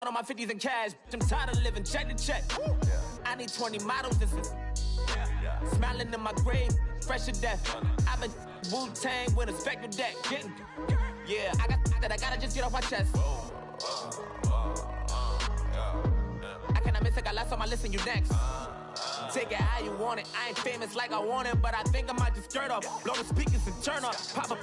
on my 50s in cash. I'm tired of living check to check. I need 20 models. This is smiling in my grave, fresh to death. I've been Wu-Tang with a spectral deck. Yeah, I gotta just get off my chest. I cannot miss it, got last on my list and you next. Take it how you want it. I ain't famous like I want it, but I think I might just skirt off. Blow the speakers and turn up. Pop up.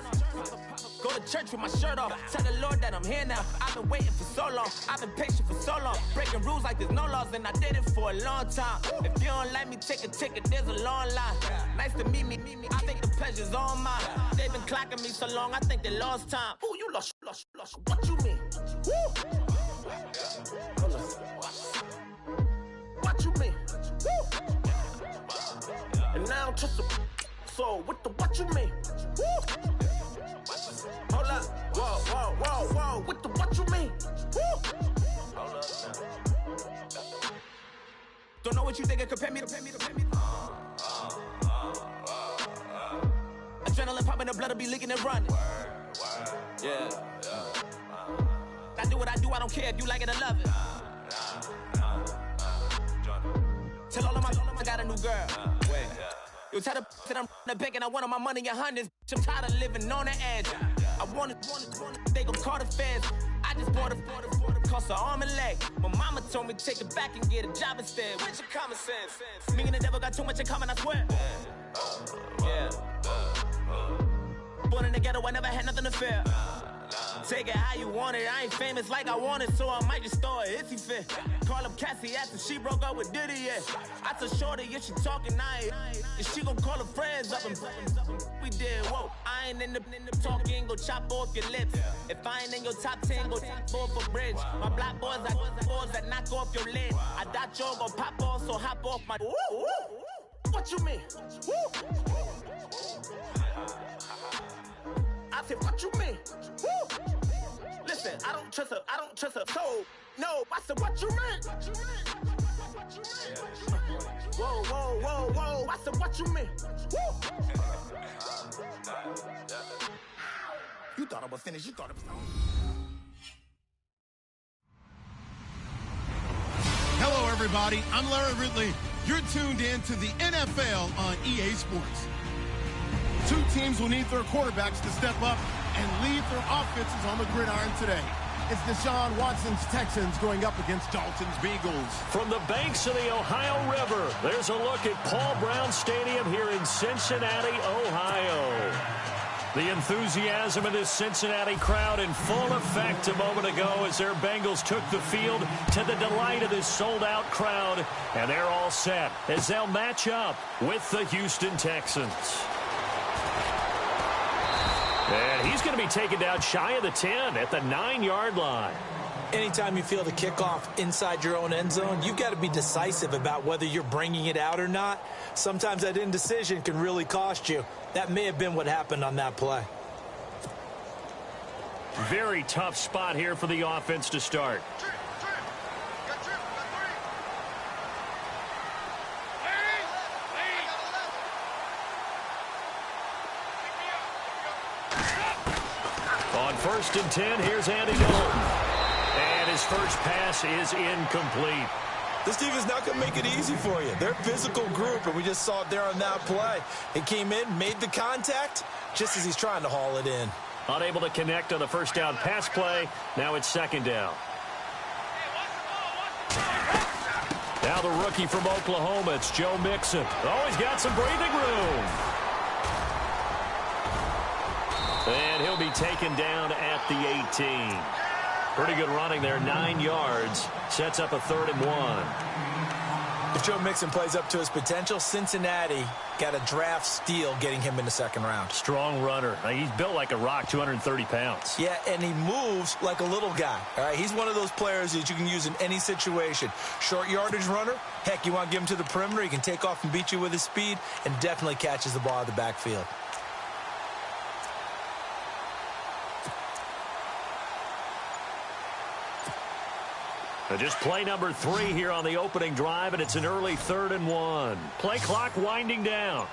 Go to church with my shirt off. Tell the Lord that I'm here now. I've been waiting for so long. I've been patient for so long. Breaking rules like there's no laws, and I did it for a long time. If you don't like me, take a ticket. There's a long line. Nice to meet me. I think the pleasure's all mine. They've been clocking me so long, I think they lost time. Ooh, you lost. What you mean? Woo! What you mean? Woo! And now I'm just a so what you mean? Woo! Hold up, whoa, what you mean? Woo! Hold up now. Don't know what you think, compare me to. Adrenaline popping, the blood will be leaking and running. Yeah. I do what I do, I don't care if you like it or love it. Tell all of my got a new girl. Wait. You tell the that I'm the bank and I want all my money in hundreds. I'm tired of living on the edge. I want it, they gon' call the feds. I just bought a cost an arm and leg. My mama told me take it back and get a job instead. Where's your common sense? Me and the devil got too much in common, I swear. Yeah. Born in the ghetto, I never had nothing to fear. Take it how you want it. I ain't famous like I want it, so I might just throw a hissy fit. Call up Cassie after she broke up with Diddy, yeah. I told Shorty if she talking, and she gon' call her friends up and we did, whoa. I ain't in the talking, go chop off your lips. If I ain't in your top 10, go top 4 for bridge. My black boys like boys that knock off your lid. I thought y'all gon' pop off, so hop off my. What you mean? I said, what you mean? Woo! Listen, I don't trust her soul. No, I said, what you mean? Whoa. I said, what you mean? Woo! You thought I was finished. You thought it was on. Hello, everybody. I'm Larry Ridley. You're tuned in to the NFL on EA Sports. Two teams will need their quarterbacks to step up and lead their offenses on the gridiron today. It's Deshaun Watson's Texans going up against Dalton's Beagles. From the banks of the Ohio River, there's a look at Paul Brown Stadium here in Cincinnati, Ohio. The enthusiasm of this Cincinnati crowd in full effect a moment ago as their Bengals took the field to the delight of this sold-out crowd. And they're all set as they'll match up with the Houston Texans. And he's going to be taken down shy of the 10 at the 9-yard line. Anytime you feel the kickoff inside your own end zone, you've got to be decisive about whether you're bringing it out or not. Sometimes that indecision can really cost you. That may have been what happened on that play. Very tough spot here for the offense to start. On 1st and 10, here's Andy Dalton. And his first pass is incomplete. This team is not going to make it easy for you. They're a physical group, and we just saw it there on that play. He came in, made the contact, just as he's trying to haul it in. Unable to connect on the first down pass play. Now it's 2nd down. Now the rookie from Oklahoma, it's Joe Mixon. Oh, he's got some breathing room. And he'll be taken down at the 18. Pretty good running there, 9 yards. Sets up a 3rd and 1. If Joe Mixon plays up to his potential, Cincinnati got a draft steal getting him in the 2nd round. Strong runner. He's built like a rock, 230 pounds. Yeah, and he moves like a little guy. All right, he's one of those players that you can use in any situation. Short yardage runner. Heck, you want to give him to the perimeter, he can take off and beat you with his speed, and definitely catches the ball out of the backfield. Just play number 3 here on the opening drive, and it's an early 3rd and 1. Play clock winding down.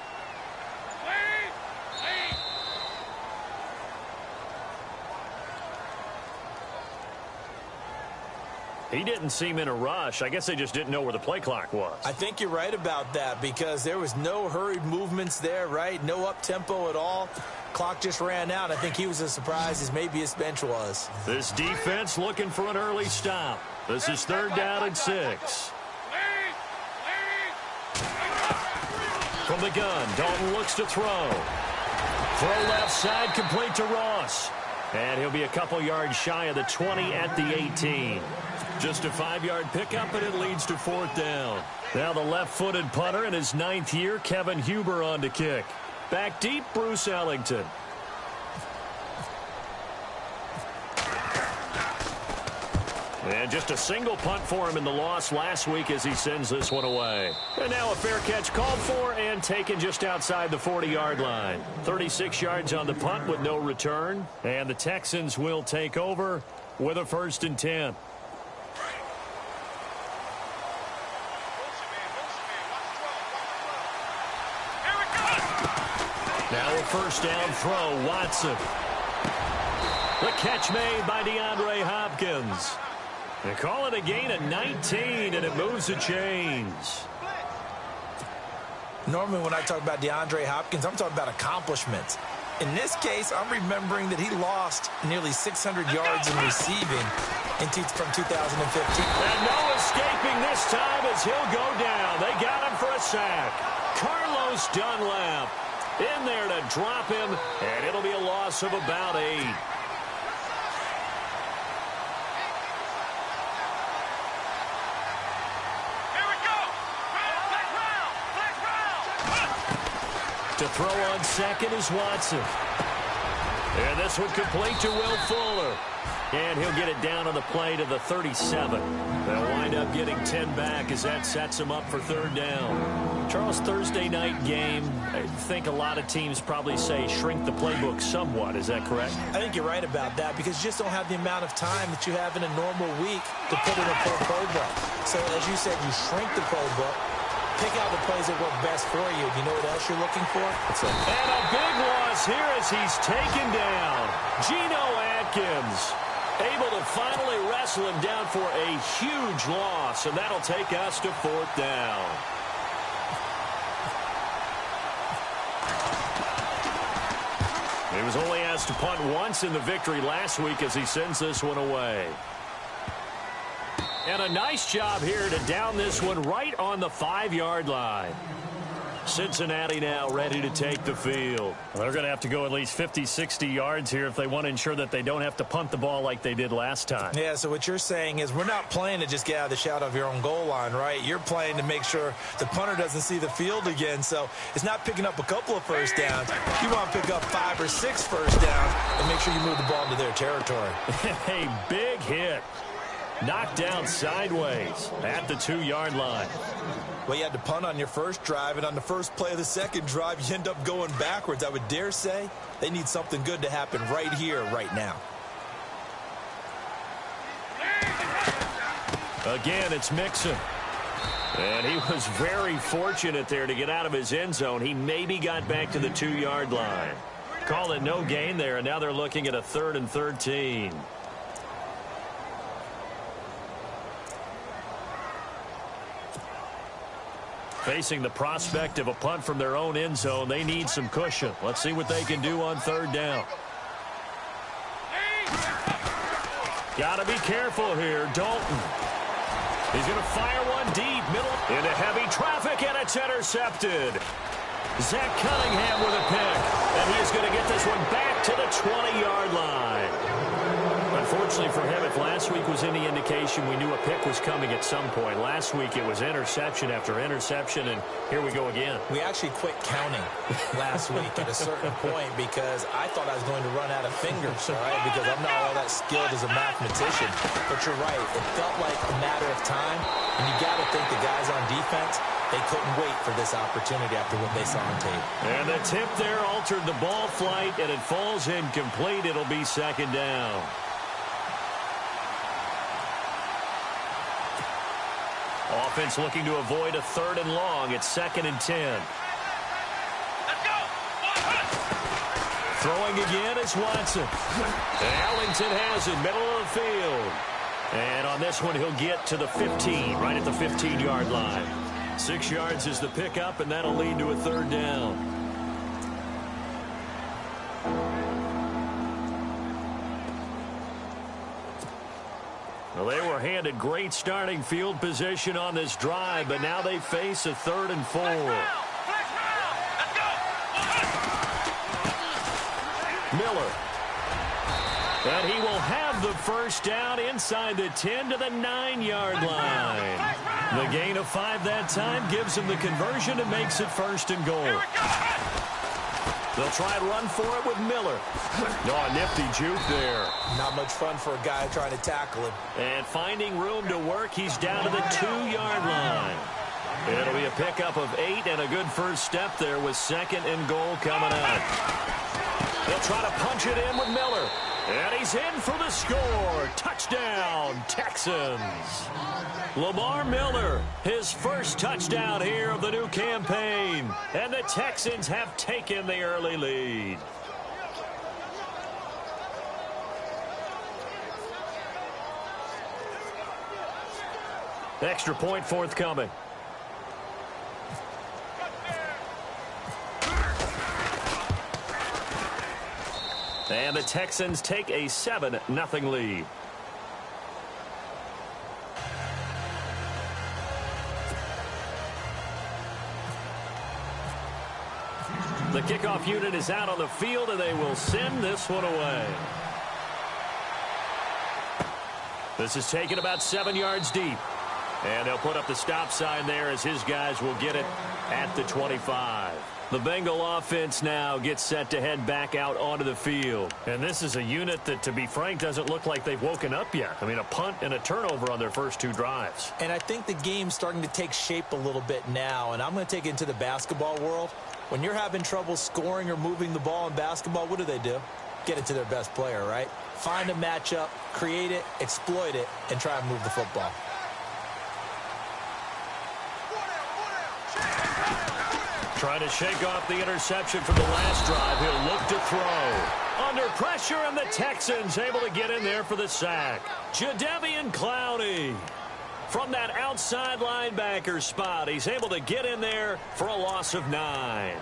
He didn't seem in a rush. I guess they just didn't know where the play clock was. I think you're right about that because there was no hurried movements there, right? No up-tempo at all. Clock just ran out. I think he was as surprised as maybe his bench was. This defense looking for an early stop. This is 3rd down and 6. From the gun, Dalton looks to throw. Throw left side, complete to Ross. And he'll be a couple yards shy of the 20 at the 18. Just a 5-yard pickup, and it leads to 4th down. Now the left-footed punter in his 9th year, Kevin Huber on to kick. Back deep, Bruce Ellington. And just a single punt for him in the loss last week as he sends this one away. And now a fair catch called for and taken just outside the 40-yard line. 36 yards on the punt with no return. And the Texans will take over with a 1st and 10. Now a 1st down throw, Watson. The catch made by DeAndre Hopkins. They call it a gain of 19, and it moves the chains. Normally when I talk about DeAndre Hopkins, I'm talking about accomplishments. In this case, I'm remembering that he lost nearly 600 yards in receiving from 2015. And no escaping this time as he'll go down. They got him for a sack. Carlos Dunlap in there to drop him, and it'll be a loss of about 8. To throw on 2nd is Watson. And this one complete to Will Fuller. And he'll get it down on the play to the 37. They'll wind up getting 10 back as that sets him up for 3rd down. Charles, Thursday night game, I think a lot of teams probably say shrink the playbook somewhat. Is that correct? I think you're right about that because you just don't have the amount of time that you have in a normal week to put in a full playbook. So as you said, you shrink the playbook. Pick out the plays that work best for you. You know what else you're looking for? And a big loss here as he's taken down. Geno Atkins able to finally wrestle him down for a huge loss, and that'll take us to 4th down. He was only asked to punt once in the victory last week as he sends this one away. And a nice job here to down this one right on the 5-yard line. Cincinnati now ready to take the field. They're going to have to go at least 50, 60 yards here if they want to ensure that they don't have to punt the ball like they did last time. Yeah, so what you're saying is we're not playing to just get out of the shadow of your own goal line, right? You're playing to make sure the punter doesn't see the field again. So it's not picking up a couple of 1st downs. You want to pick up 5 or 6 1st downs and make sure you move the ball into their territory. A big hit. Knocked down sideways at the 2-yard line. Well, you had to punt on your first drive, and on the first play of the second drive, you end up going backwards. I would dare say they need something good to happen right here, right now. Again, it's Mixon. And he was very fortunate there to get out of his end zone. He maybe got back to the 2-yard line. Call it no gain there, and now they're looking at a 3rd and 13. Facing the prospect of a punt from their own end zone, they need some cushion. Let's see what they can do on 3rd down. Got to be careful here. Dalton. He's going to fire one deep, middle, into heavy traffic, and it's intercepted. Zach Cunningham with a pick, and he is going to get this one back to the 20-yard line. Unfortunately for him, if last week was any indication, we knew a pick was coming at some point. Last week it was interception after interception, and here we go again. We actually quit counting last week at a certain point because I thought I was going to run out of fingers, all right, because I'm not all that skilled as a mathematician. But you're right. It felt like a matter of time, and you got to think the guys on defense, they couldn't wait for this opportunity after what they saw on tape. And the tip there altered the ball flight, and it falls incomplete. It'll be 2nd down. Offense looking to avoid a 3rd and long. It's 2nd and 10. Let's go. Throwing again is Watson. And Ellington has it, middle of the field. And on this one, he'll get to the 15, right at the 15-yard line. 6 yards is the pickup, and that'll lead to a third down. Well, they were handed great starting field position on this drive, but now they face a 3rd and 4. Miller. And he will have the first down inside the 10 to the 9-yard line. The gain of 5 that time gives him the conversion and makes it 1st and goal. They'll try and run for it with Miller. Oh, a nifty juke there. Not much fun for a guy trying to tackle him. And finding room to work, he's down to the 2-yard line. It'll be a pickup of 8 and a good first step there with 2nd and goal coming up. They'll try to punch it in with Miller. And he's in for the score. Touchdown, Texans. Lamar Miller, his first touchdown here of the new campaign. And the Texans have taken the early lead. Extra point forthcoming. And the Texans take a 7-0 lead. The kickoff unit is out on the field, and they will send this one away. This is taken about 7 yards deep. And they'll put up the stop sign there as his guys will get it at the 25. The Bengal offense now gets set to head back out onto the field. And this is a unit that, to be frank, doesn't look like they've woken up yet. I mean, a punt and a turnover on their first 2 drives. And I think the game's starting to take shape a little bit now. And I'm going to take it into the basketball world. When you're having trouble scoring or moving the ball in basketball, what do? Get it to their best player, right? Find a matchup, create it, exploit it, and try and move the football. Trying to shake off the interception from the last drive. He'll look to throw. Under pressure, and the Texans able to get in there for the sack. Jadeveon Clowney. From that outside linebacker spot, he's able to get in there for a loss of 9.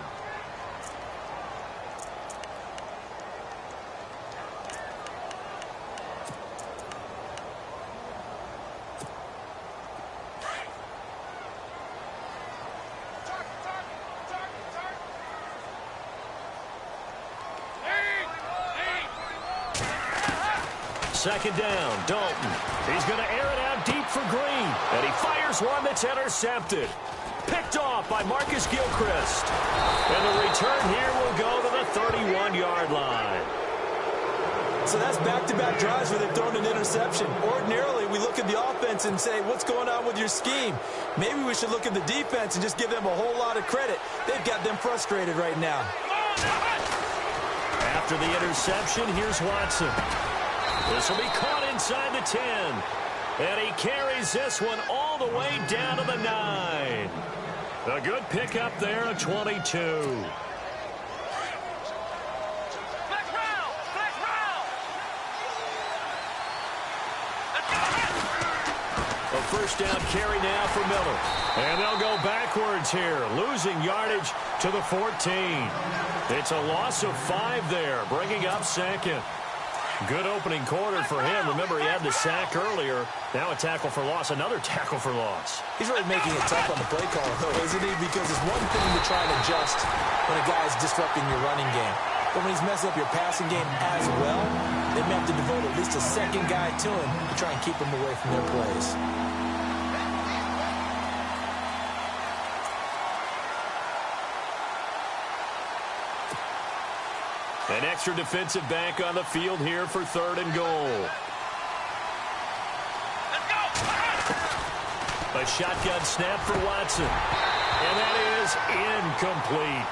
Second down, Dalton. He's going to air it out deep for Green. And he fires one that's intercepted. Picked off by Marcus Gilchrist. And the return here will go to the 31-yard line. So that's back-to-back drives where they've thrown an interception. Ordinarily, we look at the offense and say, what's going on with your scheme? Maybe we should look at the defense and just give them a whole lot of credit. They've got them frustrated right now. After the interception, here's Watson. This will be caught inside the 10. And he carries this one all the way down to the 9. A good pickup there at 22. A first down carry now for Miller. And they'll go backwards here, losing yardage to the 14. It's a loss of 5 there, bringing up 2nd. Good opening quarter for him. Remember, he had the sack earlier. Now a tackle for loss, another tackle for loss. He's really making it tough on the play caller, though, isn't he? Because it's one thing to try and adjust when a guy is disrupting your running game. But when he's messing up your passing game as well, they may have to devote at least a second guy to him to try and keep him away from their plays. An extra defensive back on the field here for 3rd and goal. A shotgun snap for Watson. And that is incomplete.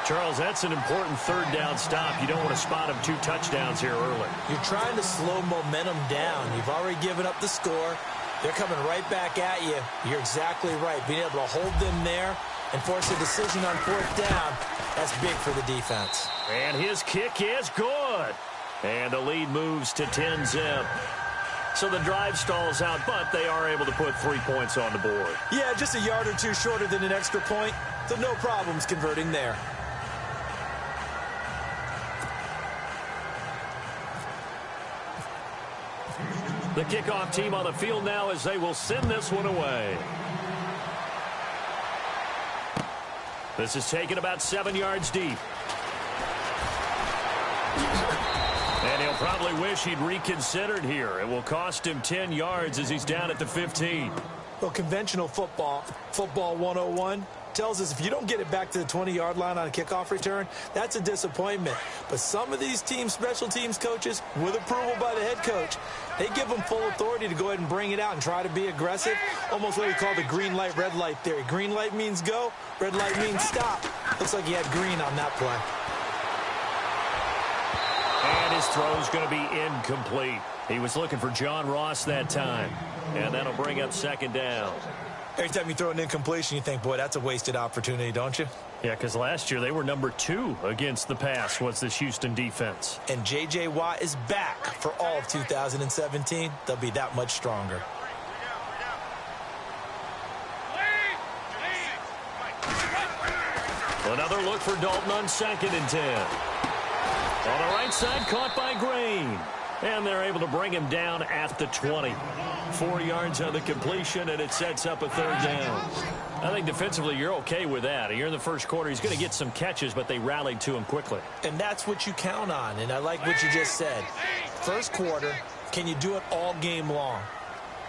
Charles, that's an important 3rd down stop. You don't want to spot him 2 touchdowns here early. You're trying to slow momentum down. You've already given up the score. They're coming right back at you. You're exactly right. Being able to hold them there and force a decision on 4th down, that's big for the defense. And his kick is good. And the lead moves to 10-zip. So the drive stalls out, but they are able to put 3 points on the board. Yeah, just a yard or two shorter than an extra point, so no problems converting there. The kickoff team on the field now as they will send this one away. This is taken about 7 yards deep. And he'll probably wish he'd reconsidered here. It will cost him 10 yards as he's down at the 15. Well, conventional football 101, tells us if you don't get it back to the 20-yard line on a kickoff return, that's a disappointment. But some of these teams, special teams coaches, with approval by the head coach, they give them full authority to go ahead and bring it out and try to be aggressive. Almost what we call the green light, red light theory. Green light means go, red light means stop. Looks like he had green on that play. And his throw is going to be incomplete. He was looking for John Ross that time. And that'll bring up second down. Every time you throw an incompletion, you think, boy, that's a wasted opportunity, don't you? Yeah, because last year they were number 2 against the pass was this Houston defense. And J.J. Watt is back for all of 2017. They'll be that much stronger. Another look for Dalton on 2nd and 10. On the right side, caught by Green. And they're able to bring him down at the 20. 4 yards on the completion, and it sets up a 3rd down. I think defensively you're okay with that. You're in the first quarter. He's going to get some catches, but they rallied to him quickly. And that's what you count on, and I like what you just said. First quarter, can you do it all game long?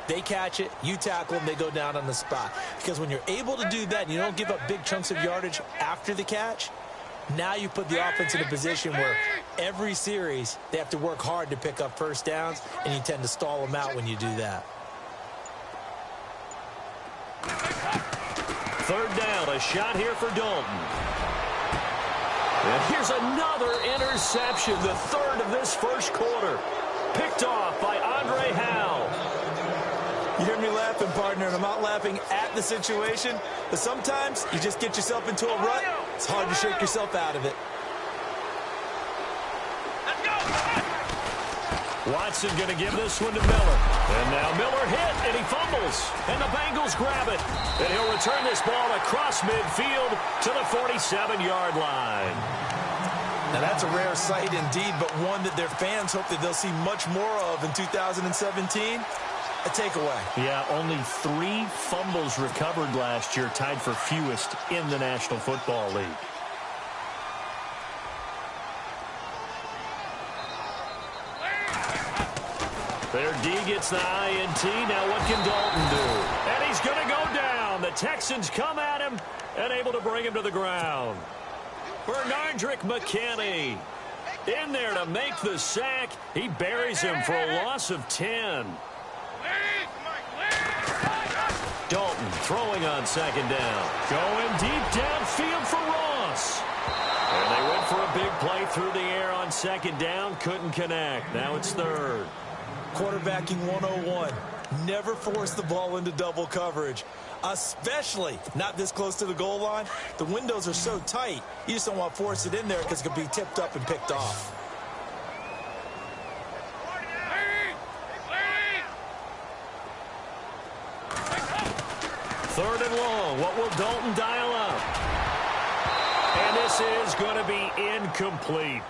They catch it, you tackle them, they go down on the spot. Because when you're able to do that and you don't give up big chunks of yardage after the catch, now you put the offense in a position where every series they have to work hard to pick up first downs, and you tend to stall them out when you do that. 3rd down, a shot here for Dalton. And here's another interception, the 3rd of this first quarter. Picked off by Andre Howe. You hear me laughing, partner, and I'm not laughing at the situation, but sometimes you just get yourself into a rut. It's hard to shake yourself out of it. Watson going to give this one to Miller. And now Miller hit, and he fumbles. And the Bengals grab it. And he'll return this ball across midfield to the 47-yard line. Now, that's a rare sight indeed, but one that their fans hope that they'll see much more of in 2017. A takeaway. Yeah, only 3 fumbles recovered last year, tied for fewest in the National Football League. Their D gets the INT. Now what can Dalton do? And he's going to go down. The Texans come at him and able to bring him to the ground. Bernardrick McKinney in there to make the sack. He buries him for a loss of 10. Dalton throwing on 2nd down. Going deep downfield for Ross. And they went for a big play through the air on 2nd down. Couldn't connect. Now it's 3rd. Quarterbacking 101. Never force the ball into double coverage, especially not this close to the goal line. The windows are so tight, you just don't want to force it in there because it could be tipped up and picked off. Third and long. What will Dalton dial up? And this is going to be incomplete.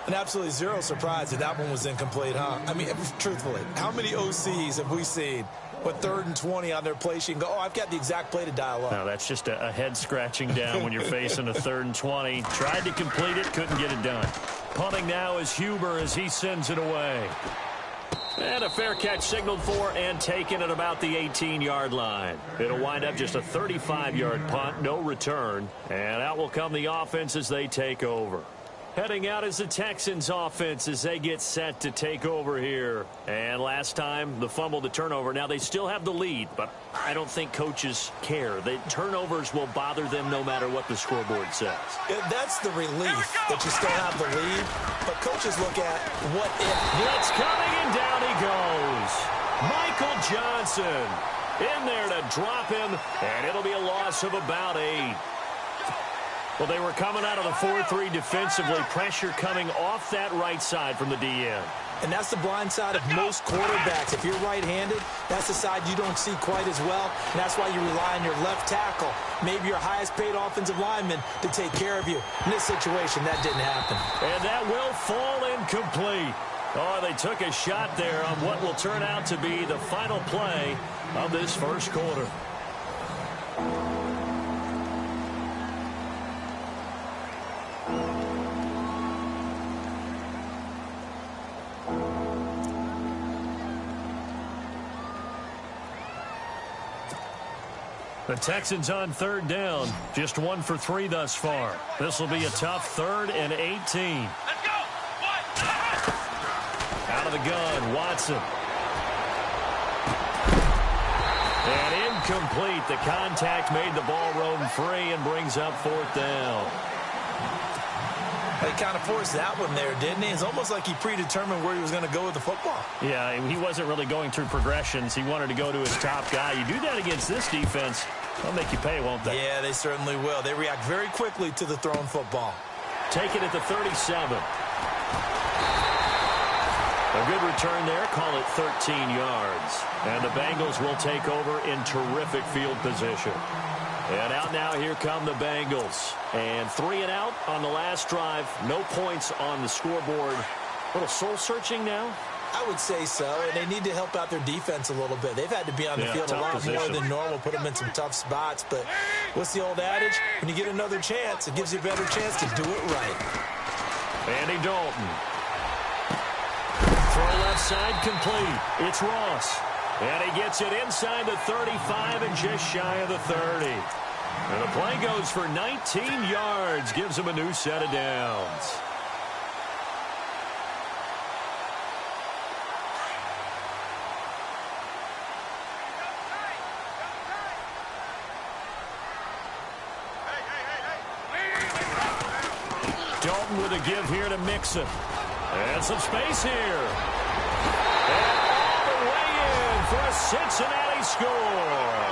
And absolutely zero surprise that one was incomplete, huh? I mean, truthfully, how many OCs have we seen with 3rd and 20 on their play sheet and go, oh, I've got the exact play to dial up? No, that's just a head scratching down when you're facing a 3rd and 20. Tried to complete it, couldn't get it done. Punting now is Huber as he sends it away. And a fair catch signaled for and taken at about the 18-yard line. It'll wind up just a 35-yard punt, no return. And out will come the offense as they take over. Heading out is the Texans offense as they get set to take over here. And last time, the fumble, the turnover. Now, they still have the lead, but I don't think coaches care. The turnovers will bother them no matter what the scoreboard says. That's the relief that you still have the lead. But coaches look at what if. Blitz coming, and down he goes. Michael Johnson in there to drop him, and it'll be a loss of about 8. Well, they were coming out of the 4-3 defensively. Pressure coming off that right side from the DN. And that's the blind side of most quarterbacks. If you're right-handed, that's the side you don't see quite as well. And that's why you rely on your left tackle, maybe your highest-paid offensive lineman, to take care of you. In this situation, that didn't happen. And that will fall incomplete. Oh, they took a shot there on what will turn out to be the final play of this first quarter. The Texans on third down, just 1 for 3 thus far. This will be a tough 3rd and 18. Let's go. Out of the gun, Watson. And incomplete. The contact made the ball roam free and brings up 4th down. He kind of forced that one there, didn't he? It's almost like he predetermined where he was going to go with the football. Yeah, he wasn't really going through progressions. He wanted to go to his top guy. You do that against this defense, they'll make you pay, won't they? Yeah, they certainly will. They react very quickly to the thrown football. Take it at the 37. A good return there. Call it 13 yards. And the Bengals will take over in terrific field position. And out now, here come the Bengals. And 3 and out on the last drive. No points on the scoreboard. A little soul-searching now? I would say so, and they need to help out their defense a little bit. They've had to be on the field a lot more than normal, put them in some tough spots. But what's the old adage? When you get another chance, it gives you a better chance to do it right. Andy Dalton. Throw left side complete. It's Ross. And he gets it inside the 35 and just shy of the 30. And the play goes for 19 yards. Gives him a new set of downs. Dalton with a give here to Mixon. And some space here. And all the way in for a Cincinnati score.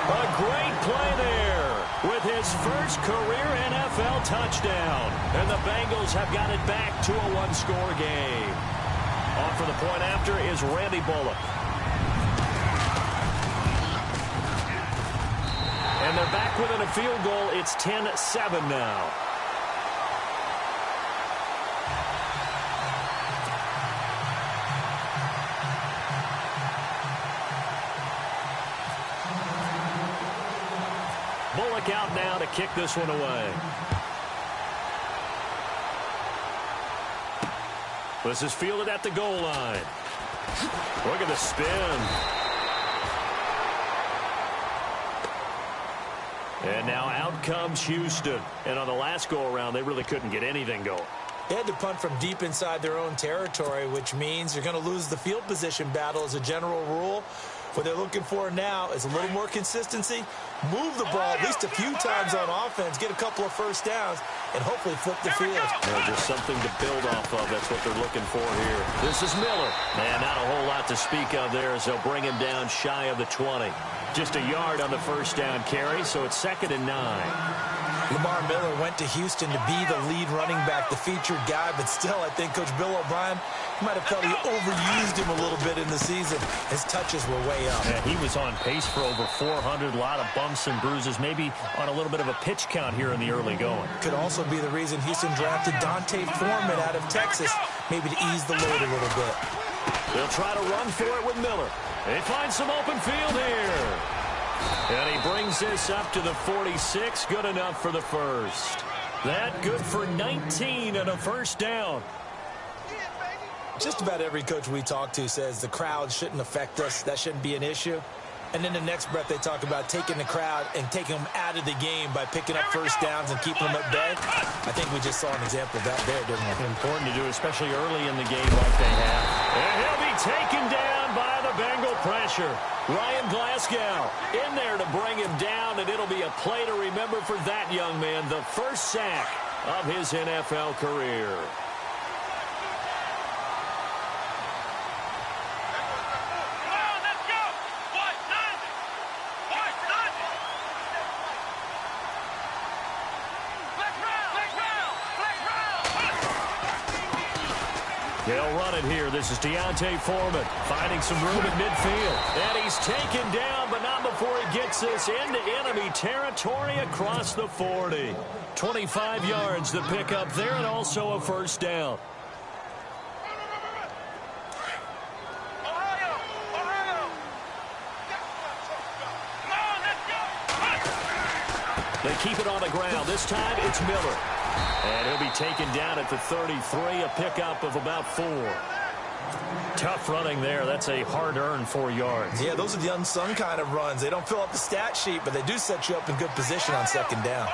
A great play there with his first career NFL touchdown. And the Bengals have got it back to a one-score game. On for the point after is Randy Bullock. And they're back within a field goal. It's 10-7 now. Bullock out now to kick this one away. This is fielded at the goal line. Look at the spin. And now out comes Houston. And on the last go-around, they really couldn't get anything going. They had to punt from deep inside their own territory, which means you're going to lose the field position battle as a general rule. What they're looking for now is a little more consistency, move the ball at least a few times on offense, get a couple of first downs, and hopefully flip the field. Just something to build off of. That's what they're looking for here. This is Miller. And not a whole lot to speak of there as they'll bring him down shy of the 20. Just a yard on the first down carry, so it's 2nd and 9. Lamar Miller went to Houston to be the lead running back, the featured guy, but still, I think Coach Bill O'Brien might have felt he overused him a little bit in the season. His touches were way up. Yeah, he was on pace for over 400, a lot of bumps and bruises, maybe on a little bit of a pitch count here in the early going. Could also be the reason Houston drafted Dante Foreman out of Texas, maybe to ease the load a little bit. They'll try to run for it with Miller. They find some open field here. And he brings this up to the 46. Good enough for the first. That good for 19 and a first down. Just about every coach we talk to says the crowd shouldn't affect us. That shouldn't be an issue. And then the next breath they talk about taking the crowd and taking them out of the game by picking up first downs and keeping them at bay. I think we just saw an example of that there, didn't we? Important to do, especially early in the game like they have. And he'll be taken down by the Bengal pressure. Ryan Glasgow in there to bring him down, and it'll be a play to remember for that young man. The first sack of his NFL career. They'll run it here. This is Deontay Foreman finding some room in midfield. And he's taken down, but not before he gets this into enemy territory across the 40. 25 yards to pick up there and also a first down. They keep it on the ground. This time it's Miller. And he'll be taken down at the 33, a pickup of about 4. Tough running there. That's a hard-earned 4 yards. Yeah, those are the unsung kind of runs. They don't fill up the stat sheet, but they do set you up in good position on second down.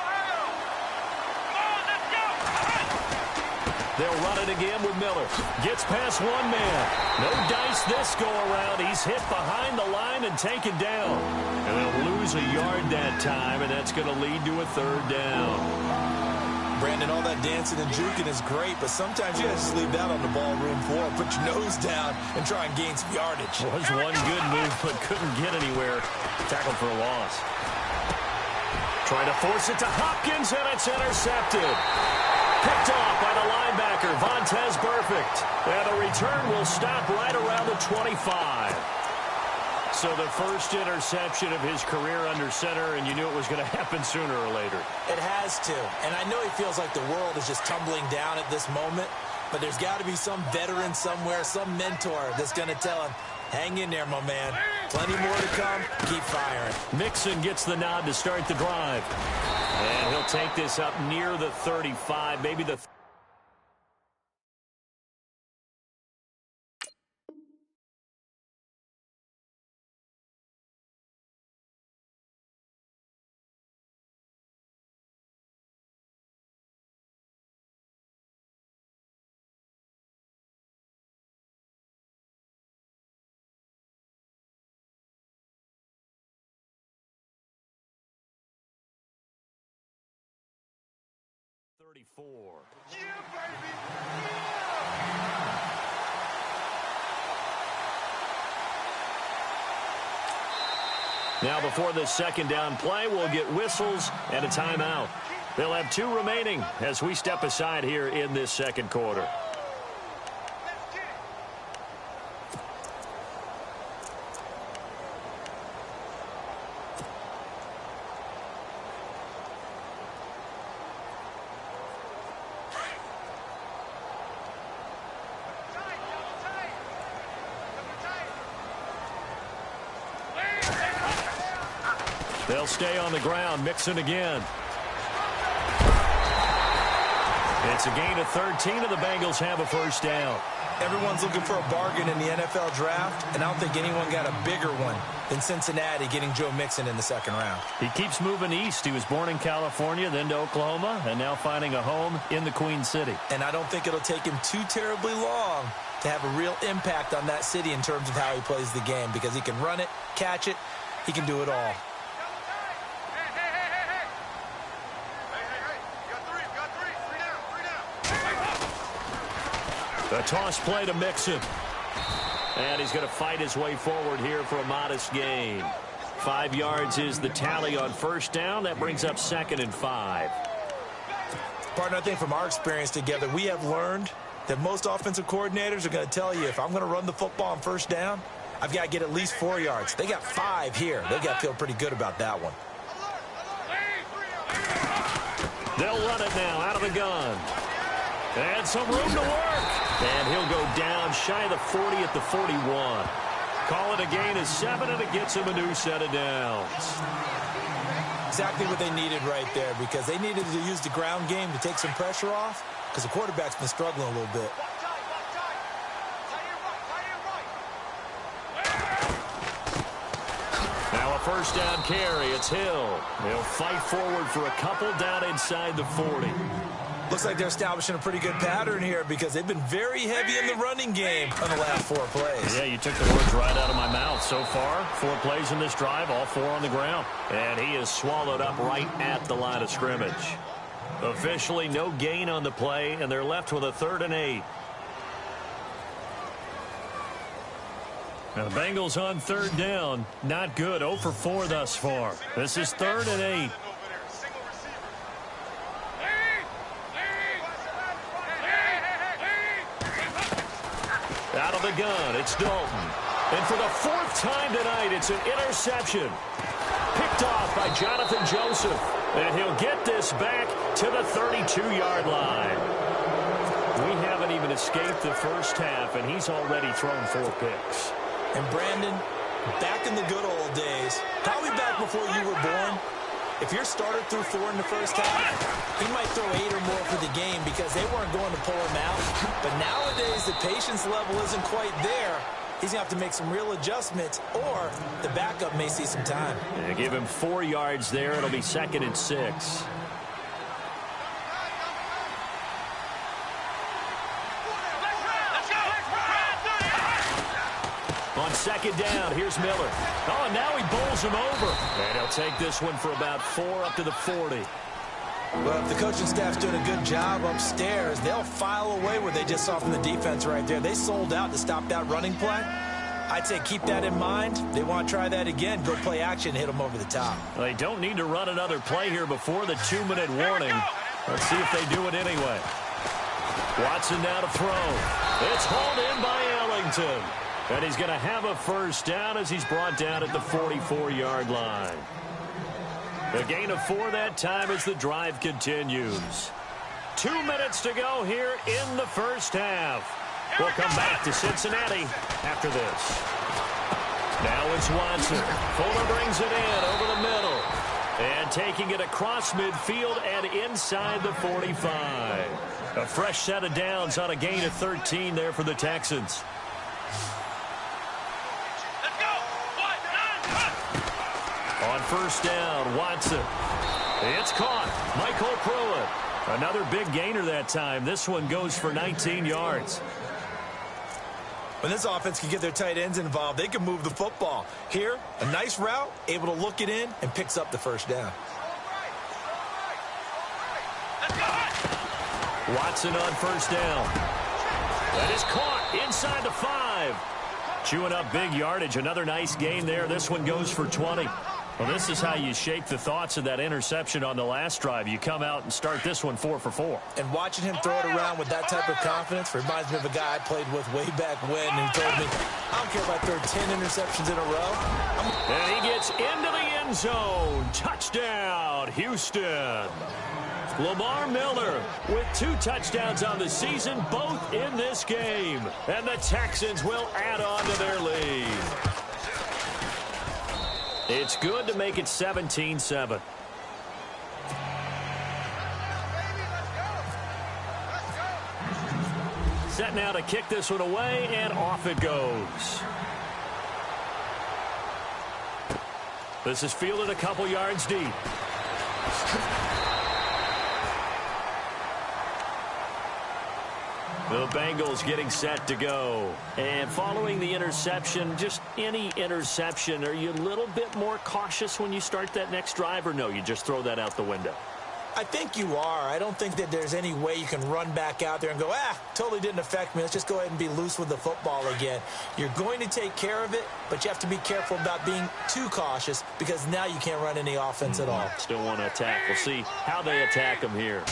They'll run it again with Miller. Gets past one man. No dice this go-around. He's hit behind the line and taken down. And they'll lose a yard that time, and that's going to lead to a third down. Brandon, all that dancing and juking is great, but sometimes you just leave that on the ballroom floor, put your nose down, and try and gain some yardage. Was one good move, but couldn't get anywhere. Tackled for a loss. Trying to force it to Hopkins, and it's intercepted. Picked off by the linebacker, Vontaze Burfict. And the return will stop right around the 25. So the first interception of his career under center, and you knew it was going to happen sooner or later. It has to. And I know he feels like the world is just tumbling down at this moment, but there's got to be some veteran somewhere, some mentor that's going to tell him, hang in there, my man. Plenty more to come. Keep firing. Mixon gets the nod to start the drive. And he'll take this up near the 35, maybe the... Yeah, baby. Now before this second down play, we'll get whistles and a timeout. They'll have 2 remaining as we step aside here in this second quarter. They'll stay on the ground. Mixon again. It's a gain of 13, and the Bengals have a first down. Everyone's looking for a bargain in the NFL draft, and I don't think anyone got a bigger one than Cincinnati getting Joe Mixon in the second round. He keeps moving east. He was born in California, then to Oklahoma, and now finding a home in the Queen City. And I don't think it'll take him too terribly long to have a real impact on that city in terms of how he plays the game, because he can run it, catch it, he can do it all. A toss play to Mixon. And he's going to fight his way forward here for a modest gain. 5 yards is the tally on first down. That brings up 2nd and 5. Partner, I think from our experience together, we have learned that most offensive coordinators are going to tell you, if I'm going to run the football on first down, I've got to get at least 4 yards. They got 5 here. They got to feel pretty good about that one. They'll run it now out of the gun. And some room to work. And he'll go down shy of the 40 at the 41. Call it a gain of 7, and it gets him a new set of downs. Exactly what they needed right there, because they needed to use the ground game to take some pressure off, because the quarterback's been struggling a little bit. Now a first down carry. It's Hill. He'll fight forward for a couple down inside the 40. Looks like they're establishing a pretty good pattern here, because they've been very heavy in the running game on the last 4 plays. Yeah, you took the words right out of my mouth. So far, 4 plays in this drive, all 4 on the ground. And he is swallowed up right at the line of scrimmage. Officially, no gain on the play, and they're left with a 3rd and 8. Now the Bengals on 3rd down. Not good. 0 for 4 thus far. This is 3rd and 8. gun, it's Dalton. And for the fourth time tonight, it's an interception. Picked off by Jonathan Joseph. And he'll get this back to the 32-yard line. We haven't even escaped the first half, and he's already thrown 4 picks. And Brandon, back in the good old days, probably back before you were born, if your starter threw 4 in the first half, he might throw 8 or more for the game because they weren't going to pull him out. But nowadays, the patience level isn't quite there. He's going to have to make some real adjustments, or the backup may see some time. Yeah, give him 4 yards there. It'll be 2nd and 6. On 2nd down, here's Miller. Oh, and now he bowls him over. And he'll take this one for about 4 up to the 40. Well, if the coaching staff's doing a good job upstairs, they'll file away what they just saw from the defense right there. They sold out to stop that running play. I'd say keep that in mind. They want to try that again. Go play action, hit them over the top. Well, they don't need to run another play here before the 2-minute warning. Let's see if they do it anyway. Watson now to throw. It's hauled in by Ellington. And he's going to have a first down as he's brought down at the 44-yard line. A gain of 4 that time as the drive continues. 2 minutes to go here in the first half. We'll come back to Cincinnati after this. Now it's Watson. Fuller brings it in over the middle. And taking it across midfield and inside the 45. A fresh set of downs on a gain of 13 there for the Texans. On first down, Watson. It's caught. Michael Pruitt. Another big gainer that time. This one goes for 19 yards. When this offense can get their tight ends involved, they can move the football. Here, a nice route, able to look it in, and picks up the first down. Watson on first down. That is caught inside the 5. Chewing up big yardage. Another nice gain there. This one goes for 20. Well, this is how you shake the thoughts of that interception on the last drive. You come out and start this one 4 for 4. And watching him throw it around with that type of confidence reminds me of a guy I played with way back when who told me, I don't care if I throw 10 interceptions in a row. And he gets into the end zone. Touchdown, Houston. Lamar Miller with 2 touchdowns on the season, both in this game. And the Texans will add on to their lead. It's good to make it 17-7. Set now to kick this one away, and off it goes. This is fielded a couple yards deep. The Bengals getting set to go. And following the interception, just any interception, are you a little bit more cautious when you start that next drive, or no, you just throw that out the window? I think you are. I don't think that there's any way you can run back out there and go, totally didn't affect me. Let's just go ahead and be loose with the football again. You're going to take care of it, but you have to be careful about being too cautious because now you can't run any offense at all. Still want to attack. We'll see how they attack them here.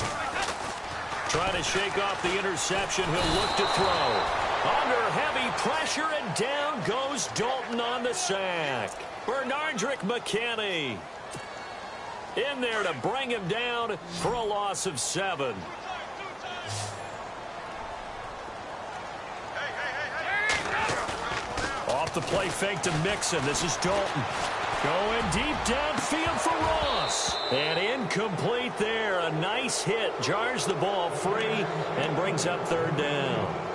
Trying to shake off the interception. He'll look to throw. Under heavy pressure, and down goes Dalton on the sack. Bernardrick McKinney in there to bring him down for a loss of 7. Off the play fake to Mixon. This is Dalton. Going deep downfield for Ross. And incomplete there. A nice hit. Jars the ball free and brings up 3rd down.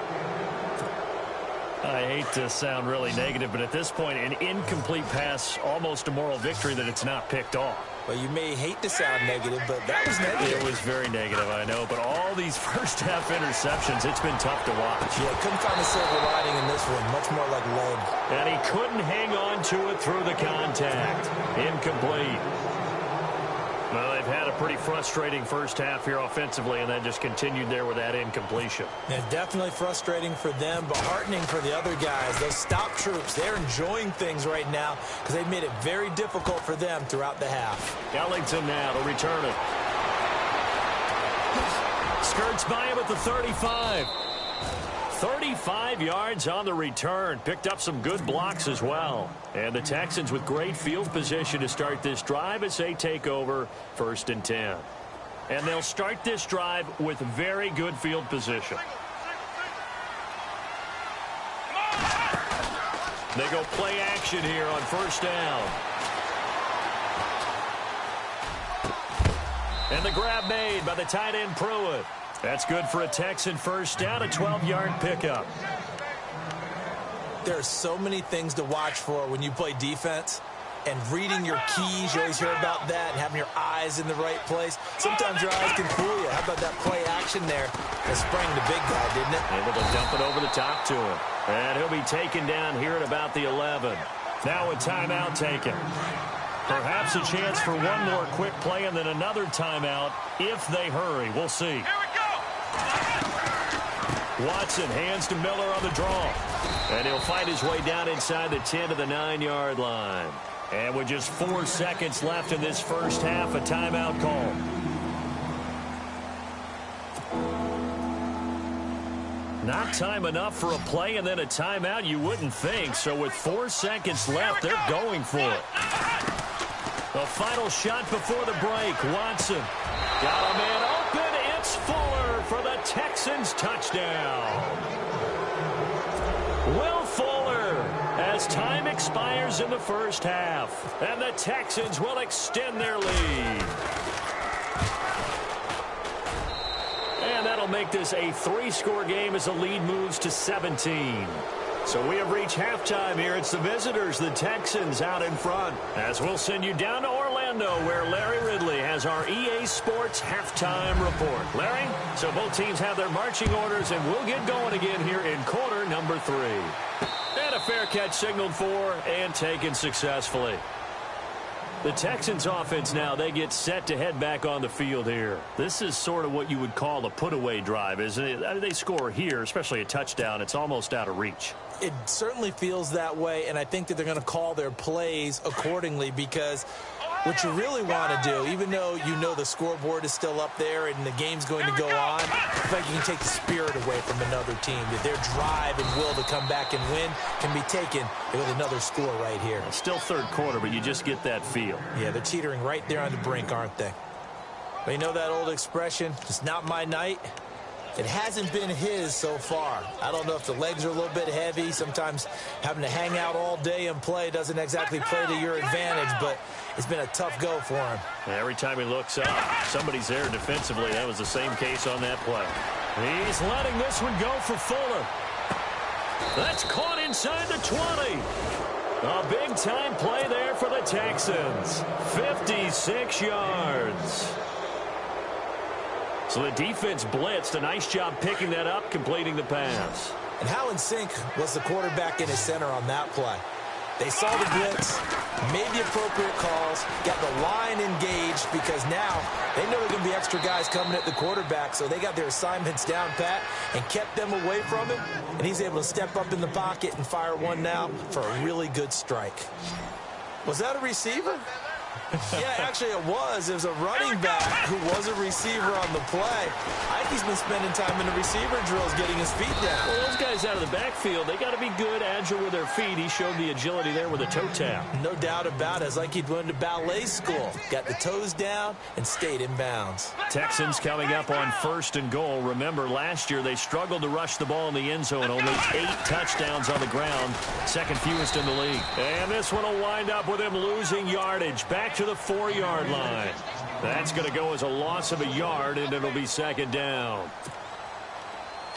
I hate to sound really negative, but at this point, an incomplete pass, almost a moral victory that it's not picked off. Well, you may hate to sound negative, but that was negative. It was very negative, I know. But all these first-half interceptions, it's been tough to watch. Yeah, couldn't find a silver lining in this one. Much more like lead. And he couldn't hang on to it through the contact. Incomplete. Well, they've had a pretty frustrating first half here offensively, and then just continued there with that incompletion. Yeah, definitely frustrating for them, but heartening for the other guys. Those stop troops, they're enjoying things right now because they've made it very difficult for them throughout the half. Ellington now to return it. Skirts by him at the 35. 35 yards on the return. Picked up some good blocks as well. And the Texans with great field position to start this drive as they take over 1st and 10. And they'll start this drive with very good field position. They go play action here on 1st down. And the grab made by the tight end Pruitt. That's good for a Texan 1st down, a 12-yard pickup. There are so many things to watch for when you play defense. And reading your keys, you always hear about that, and having your eyes in the right place. Sometimes your eyes can fool you. How about that play action there? That sprang the big guy, didn't it? Able to dump it over the top to him. And he'll be taken down here at about the 11. Now a timeout taken. Perhaps a chance for one more quick play and then another timeout if they hurry. We'll see. Here we go. Watson hands to Miller on the draw. And he'll find his way down inside the 10 to the 9-yard line. And with just 4 seconds left in this first half, a timeout call. Not time enough for a play and then a timeout, you wouldn't think. So with 4 seconds left, they're going for it. The final shot before the break. Watson got a man open. It's Fuller for the Texans touchdown. Will Fuller as time expires in the first half. And the Texans will extend their lead. And that'll make this a 3-score game as the lead moves to 17. So we have reached halftime here. It's the visitors, the Texans, out in front. As we'll send you down to Orlando, where Larry Ridley has our EA Sports halftime report. Larry, so both teams have their marching orders, and we'll get going again here in quarter number 3. And a fair catch signaled for and taken successfully. The Texans offense now, they get set to head back on the field here. This is sort of what you would call a put-away drive, isn't it? I mean, they score here, especially a touchdown. It's almost out of reach. It certainly feels that way, and I think that they're going to call their plays accordingly because what you really want to do, even though you know the scoreboard is still up there and the game's going to go on, I think you can take the spirit away from another team. That their drive and will to come back and win can be taken with another score right here. It's still third quarter, but you just get that feel. Yeah, they're teetering right there on the brink, aren't they? But you know that old expression, it's not my night. It hasn't been his so far. I don't know if the legs are a little bit heavy. Sometimes having to hang out all day and play doesn't exactly play to your advantage, but it's been a tough go for him. Every time he looks up, somebody's there defensively. That was the same case on that play. He's letting this one go for Fuller. That's caught inside the 20. A big-time play there for the Texans. 56 yards. So the defense blitzed. A nice job picking that up, completing the pass. And how in sync was the quarterback and his center on that play? They saw the blitz, made the appropriate calls, got the line engaged because now they know there are going to be extra guys coming at the quarterback, so they got their assignments down pat and kept them away from him, and he's able to step up in the pocket and fire one now for a really good strike. Was that a receiver? Yeah, actually it was. It was a running back who was a receiver on the play. I think he's been spending time in the receiver drills getting his feet down. Well, those guys out of the backfield, they got to be good, agile with their feet. He showed the agility there with a toe tap. No doubt about it. It's like he'd went to ballet school. Got the toes down and stayed in bounds. Texans coming up on 1st and goal. Remember, last year they struggled to rush the ball in the end zone. Only 8 touchdowns on the ground. Second fewest in the league. And this one will wind up with him losing yardage. Back to the 4-yard line. That's going to go as a loss of a yard, and it'll be second down.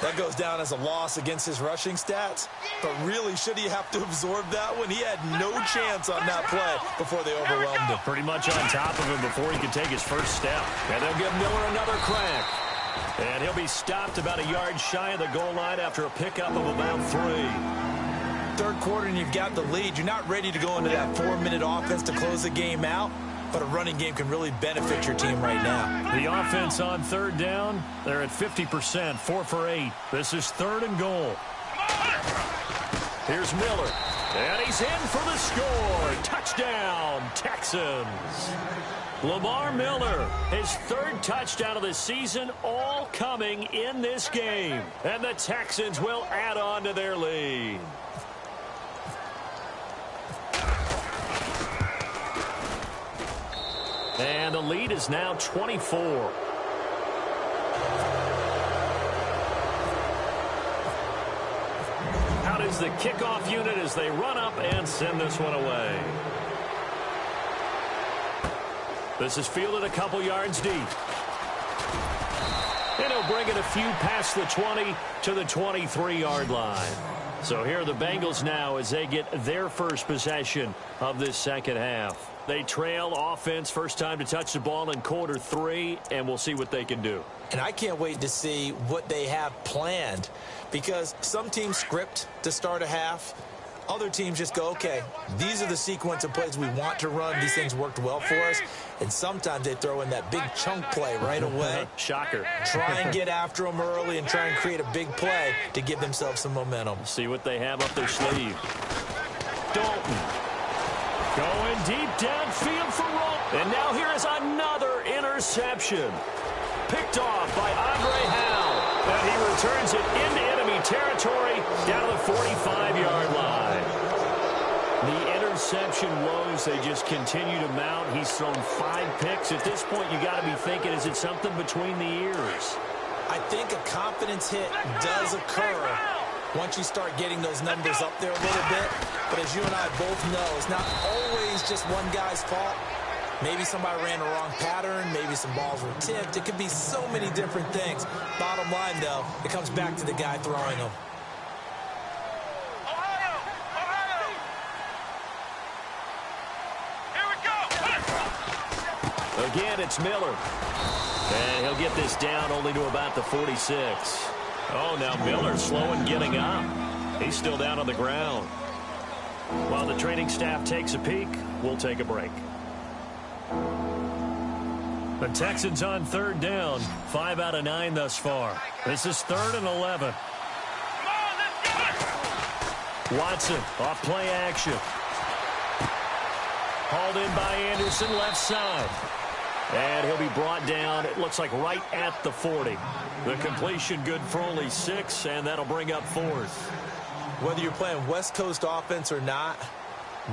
That goes down as a loss against his rushing stats. But really, should he have to absorb that one? He had no chance on that play before they overwhelmed him. Pretty much on top of him before he could take his first step. And they'll give Miller another crack. And he'll be stopped about a yard shy of the goal line after a pickup of about 3. Third quarter and you've got the lead. You're not ready to go into that 4-minute offense to close the game out, but a running game can really benefit your team right now. The offense on third down, they're at 50%, 4 for 8. This is 3rd and goal. Here's Miller, and he's in for the score. Touchdown, Texans. Lamar Miller, his third touchdown of the season, all coming in this game. And the Texans will add on to their lead. And the lead is now 24. Out is the kickoff unit as they run up and send this one away. This is fielded a couple yards deep. And he'll bring it a few past the 20 to the 23-yard line. So here are the Bengals now as they get their first possession of this second half. They trail offense, first time to touch the ball in quarter 3, and we'll see what they can do. And I can't wait to see what they have planned, because some teams script to start a half. Other teams just go, okay, these are the sequence of plays we want to run. These things worked well for us. And sometimes they throw in that big chunk play right away. Shocker. Try and get after them early and try and create a big play to give themselves some momentum. See what they have up their sleeve. Dalton going deep downfield for Roll. And now here is another interception. Picked off by Andre Howell. And he returns it into enemy territory down to the 45-yard line. The interception woes, they just continue to mount. He's thrown 5 picks. At this point, you got to be thinking, is it something between the ears? I think a confidence hit does occur once you start getting those numbers up there a little bit. But as you and I both know, it's not always just one guy's fault. Maybe somebody ran the wrong pattern. Maybe some balls were tipped. It could be so many different things. Bottom line, though, it comes back to the guy throwing them. Again, it's Miller. And he'll get this down only to about the 46. Oh, now Miller slow in getting up. He's still down on the ground. While the training staff takes a peek, we'll take a break. The Texans on third down. 5 out of 9 thus far. This is 3rd and 11. Watson off play action. Hauled in by Anderson, left side. And he'll be brought down, it looks like right at the 40. The completion good for only 6, and that'll bring up 4th. Whether you're playing West Coast offense or not,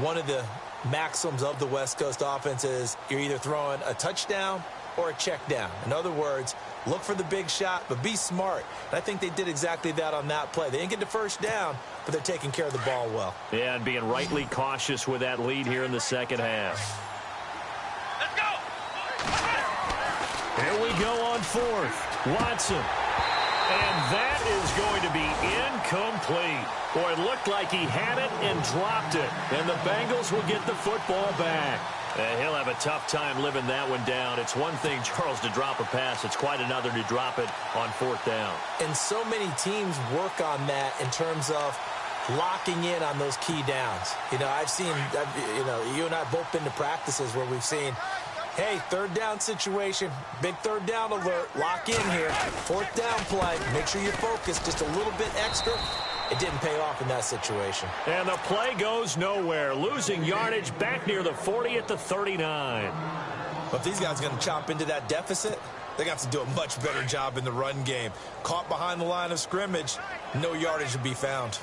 one of the maxims of the West Coast offense is you're either throwing a touchdown or a check down. In other words, look for the big shot, but be smart. And I think they did exactly that on that play. They didn't get the first down, but they're taking care of the ball well. Yeah, and being rightly cautious with that lead here in the second half. Here we go on 4th. Watson. And that is going to be incomplete. Boy, it looked like he had it and dropped it. And the Bengals will get the football back. And he'll have a tough time living that one down. It's one thing, Charles, to drop a pass. It's quite another to drop it on 4th down. And so many teams work on that in terms of locking in on those key downs. You know, you and I have both been to practices where we've seen, hey, 3rd down situation, big 3rd down alert, lock in here, 4th down play, make sure you focus just a little bit extra. It didn't pay off in that situation. And the play goes nowhere, losing yardage back near the 40 at the 39. But if these guys are going to chop into that deficit, they're going to have to do a much better job in the run game. Caught behind the line of scrimmage, no yardage to be found.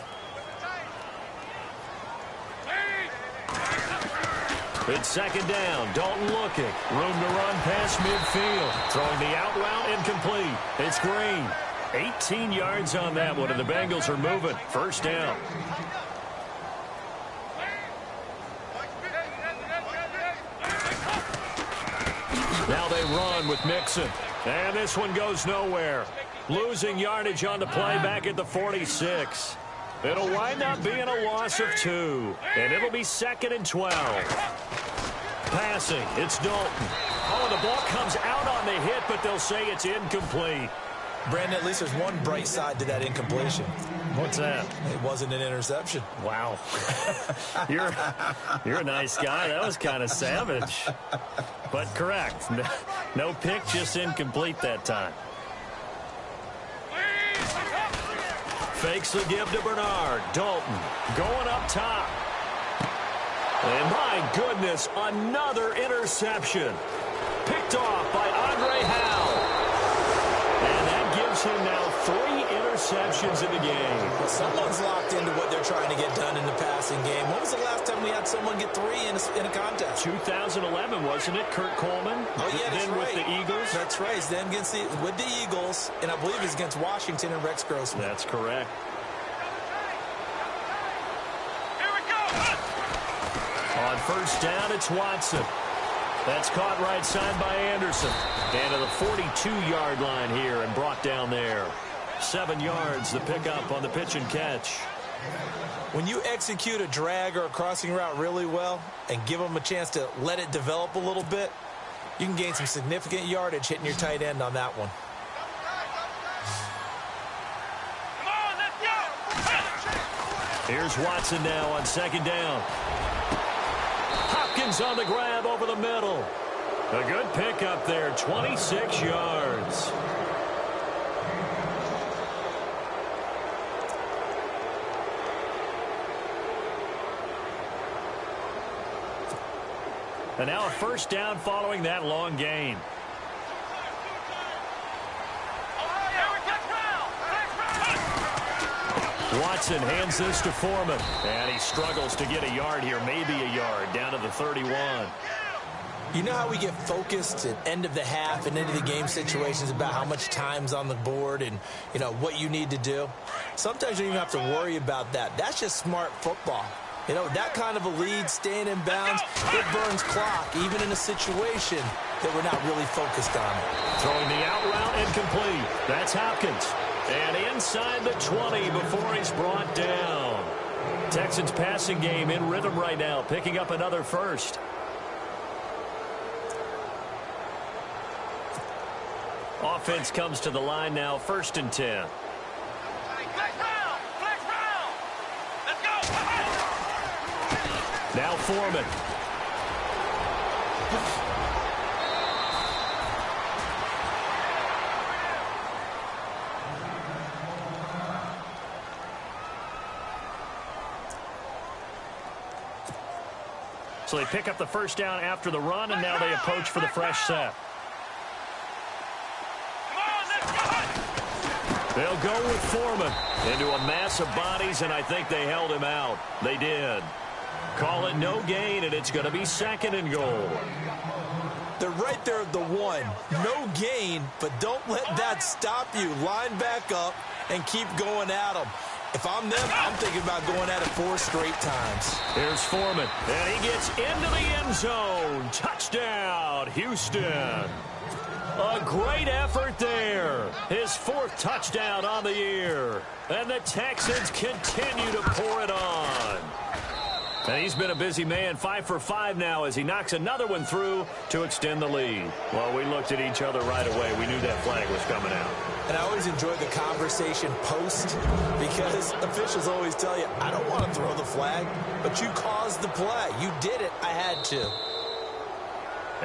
It's 2nd down. Dalton looking. Room to run past midfield. Throwing the out route incomplete. It's Green. 18 yards on that one, and the Bengals are moving. 1st down. Now they run with Mixon. And this one goes nowhere. Losing yardage on the play back at the 46. It'll wind up being a loss of 2. And it'll be 2nd and 12. Passing, it's Dalton. Oh, the ball comes out on the hit, but they'll say it's incomplete. Brandon, at least there's one bright side to that incompletion. What's that? It wasn't an interception. Wow. You're a nice guy. That was kind of savage. But correct. No pick, just incomplete that time. Fakes the give to Bernard. Dalton going up top. And my goodness, another interception. picked off by Andre Howe. And that gives him now 3 interceptions in the game. Well, someone's locked into what they're trying to get done in the passing game. When was the last time we had someone get 3 in a contest? 2011, wasn't it? Kurt Coleman. Oh, yeah, that's right. With the Eagles. That's right. He's then with the Eagles, and I believe he's against Washington and Rex Grossman. That's correct. Here we go. On first down, it's Watson. That's caught right side by Anderson. And to the 42-yard line here and brought down there. 7 yards, the pickup on the pitch and catch. When you execute a drag or a crossing route really well and give them a chance to let it develop a little bit, you can gain some significant yardage hitting your tight end on that one. Come on, let's go. Here's Watson now on second down. Hopkins on the grab over the middle. A good pickup there, 26 yards. And now a first down following that long gain. Watson hands this to Foreman. And he struggles to get a yard here, maybe a yard, down to the 31. You know how we get focused at end of the half and into the game situations about how much time's on the board and, you know, what you need to do? Sometimes you don't even have to worry about that. That's just smart football. You know, that kind of a lead, staying in bounds, it burns clock, even in a situation that we're not really focused on it. Throwing the out route incomplete. That's Hopkins. And inside the 20 before he's brought down. Texans passing game in rhythm right now, picking up another first. Offense comes to the line now, 1st and 10. Now Foreman. So they pick up the first down after the run, and now they approach for the fresh set. They'll go with Foreman into a mass of bodies, and I think they held him out. They did. Call it no gain, and it's going to be 2nd and goal. They're right there at the 1. No gain, but don't let that stop you. Line back up and keep going at them. If I'm them, I'm thinking about going at it 4 straight times. Here's Foreman, and he gets into the end zone. Touchdown, Houston. A great effort there. His 4th touchdown on the year. And the Texans continue to pour it on. And he's been a busy man, 5 for 5 now as he knocks another one through to extend the lead. Well, we looked at each other right away. We knew that flag was coming out. And I always enjoy the conversation post because officials always tell you, I don't want to throw the flag, but you caused the play. You did it. I had to.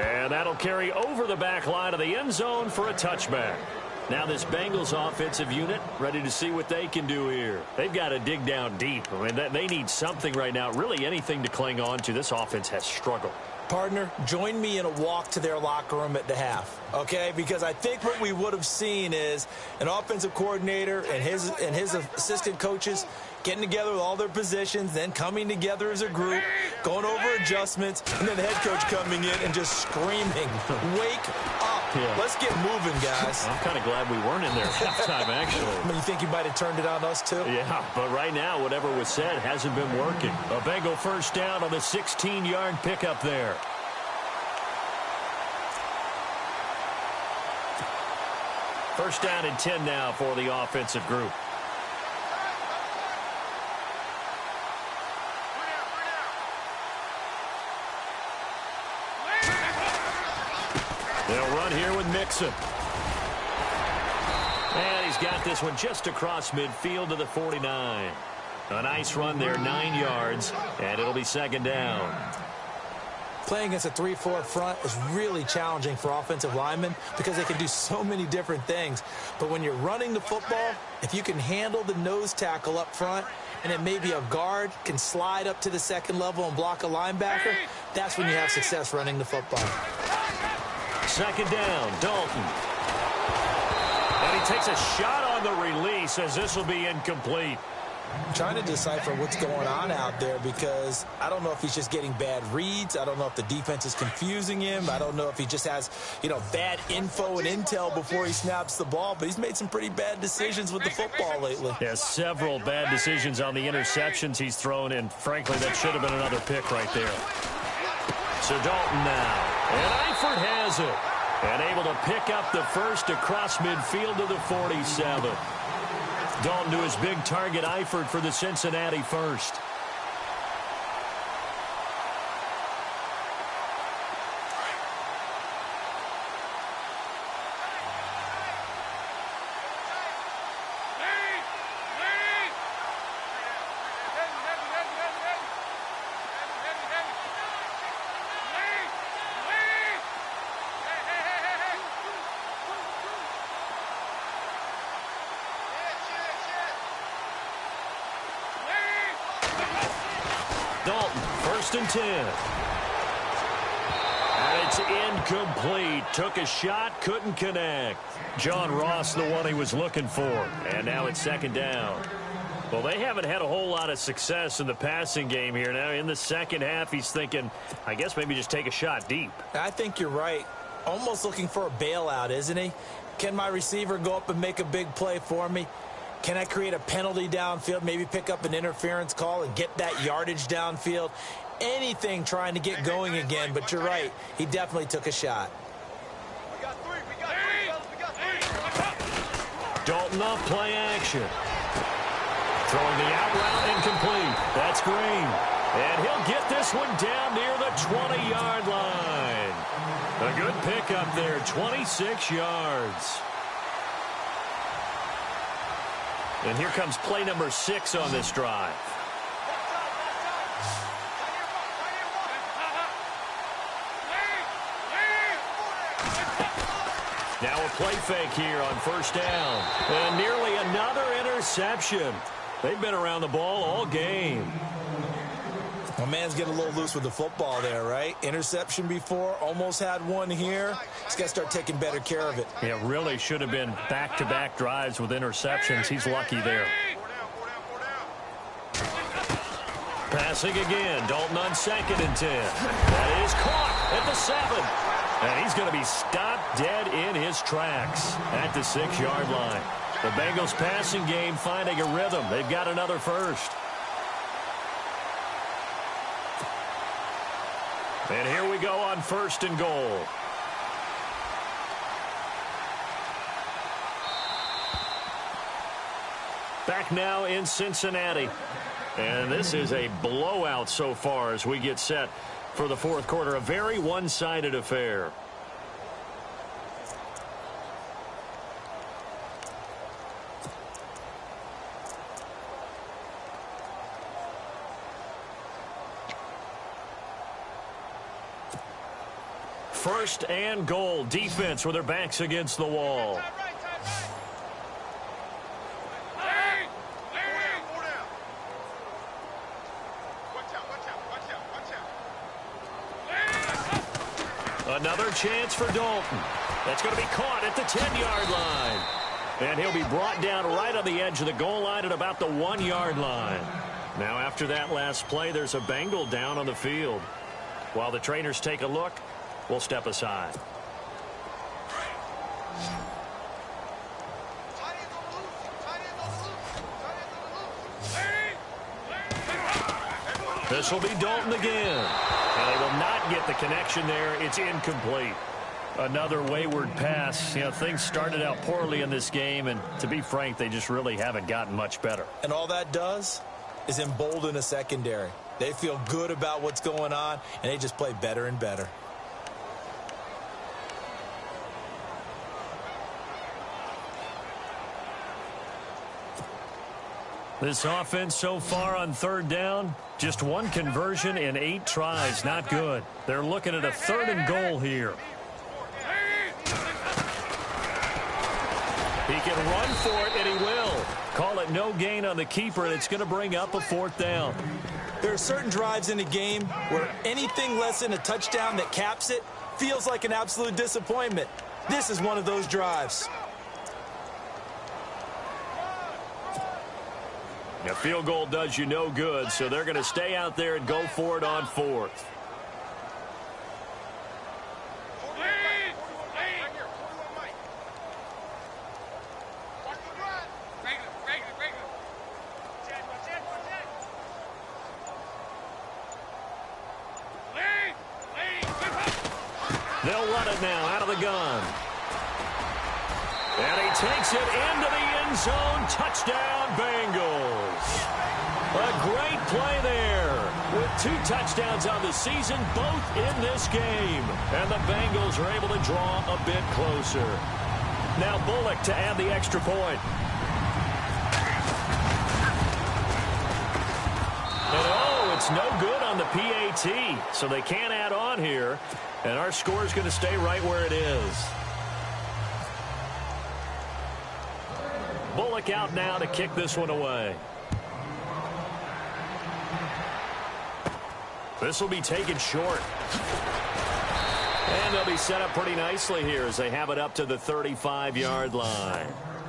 And that'll carry over the back line of the end zone for a touchback. Now this Bengals offensive unit ready to see what they can do here. They've got to dig down deep. I mean, they need something right now, really anything to cling on to. This offense has struggled. Partner, join me in a walk to their locker room at the half, okay? Because I think what we would have seen is an offensive coordinator and his assistant coaches getting together with all their positions, then coming together as a group, going over adjustments, and then the head coach coming in and just screaming, wake up. Yeah. Let's get moving, guys. I'm kind of glad we weren't in there at halftime, actually. I mean, you think you might have turned it on us, too? Yeah, but right now, whatever was said hasn't been working. A Bengal first down on the 16-yard pickup there. First down and 10 now for the offensive group. They'll run here with Mixon. And he's got this one just across midfield to the 49. A nice run there, 9 yards, and it'll be 2nd down. Playing against a 3-4 front is really challenging for offensive linemen because they can do so many different things. But when you're running the football, if you can handle the nose tackle up front, and then maybe a guard can slide up to the second level and block a linebacker, that's when you have success running the football. second down, Dalton. And he takes a shot on the release as this will be incomplete. Trying to decipher what's going on out there because I don't know if he's just getting bad reads. I don't know if the defense is confusing him. I don't know if he just has, bad info and intel before he snaps the ball. But he's made some pretty bad decisions with the football lately. Yeah, several bad decisions on the interceptions he's thrown, and frankly, that should have been another pick right there. So Dalton now, and Eifert has it. And able to pick up the first across midfield to the 47. Dalton to his big target, Eifert, for the Cincinnati first. Dalton, 1st and 10. And it's incomplete. Took a shot, couldn't connect. John Ross, the one he was looking for. And now it's 2nd down. Well, they haven't had a whole lot of success in the passing game here. Now, in the second half, he's thinking, I guess maybe just take a shot deep. I think you're right. Almost looking for a bailout, isn't he? Can my receiver go up and make a big play for me? Can I create a penalty downfield, maybe pick up an interference call and get that yardage downfield? Anything trying to get going again, but you're right. He definitely took a shot. We got three. Dalton off play action. Throwing the out route incomplete. That's Green. And he'll get this one down near the 20-yard line. A good pickup there, 26 yards. And here comes play number 6 on this drive. Now a play fake here on 1st down. And nearly another interception. They've been around the ball all game. My man's getting a little loose with the football there, right? Interception before, almost had one here. He's got to start taking better care of it. Yeah, really should have been back-to-back drives with interceptions. He's lucky there. Passing again. Dalton on 2nd and 10. That is caught at the 7. And he's going to be stopped dead in his tracks at the 6-yard line. The Bengals passing game finding a rhythm. They've got another first. And here we go on 1st and goal. Back now in Cincinnati. And this is a blowout so far as we get set for the 4th quarter. A very one-sided affair. First and goal. Defense with their backs against the wall. Another chance for Dalton. That's going to be caught at the 10-yard line. And he'll be brought down right on the edge of the goal line at about the 1-yard line. Now after that last play, there's a Bengal down on the field. While the trainers take a look, we'll step aside. This will be Dalton again. And they will not get the connection there. It's incomplete. Another wayward pass. You know, things started out poorly in this game, and to be frank, they just really haven't gotten much better. And all that does is embolden a secondary. They feel good about what's going on, and they just play better and better. This offense so far on 3rd down, just 1 conversion in 8 tries. Not good. They're looking at a 3rd and goal here. He can run for it, and he will. Call it no gain on the keeper, and it's going to bring up a 4th down. There are certain drives in the game where anything less than a touchdown that caps it feels like an absolute disappointment. This is one of those drives. A field goal does you no good, so they're going to stay out there and go for it on fourth. They'll run it now out of the gun. And he takes it into the end zone. Touchdown, Bengals. A great play there. With 2 touchdowns on the season, both in this game. And the Bengals are able to draw a bit closer. Now Bullock to add the extra point. And oh, it's no good on the PAT. So they can't add on here. And our score is going to stay right where it is. Bullock out now to kick this one away. This will be taken short. And they'll be set up pretty nicely here as they have it up to the 35-yard line.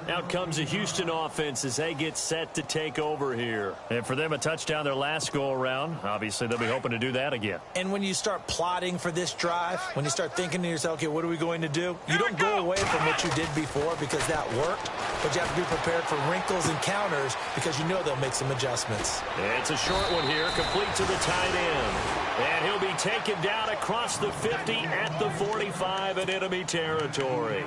Out comes the Houston offense as they get set to take over here. And for them, a touchdown their last go-around. Obviously, they'll be hoping to do that again. And when you start plotting for this drive, when you start thinking to yourself, okay, what are we going to do? You don't go away from what you did before because that worked, but you have to be prepared for wrinkles and counters because you know they'll make some adjustments. It's a short one here, complete to the tight end. And he'll be taken down across the 50 at the 45 in enemy territory.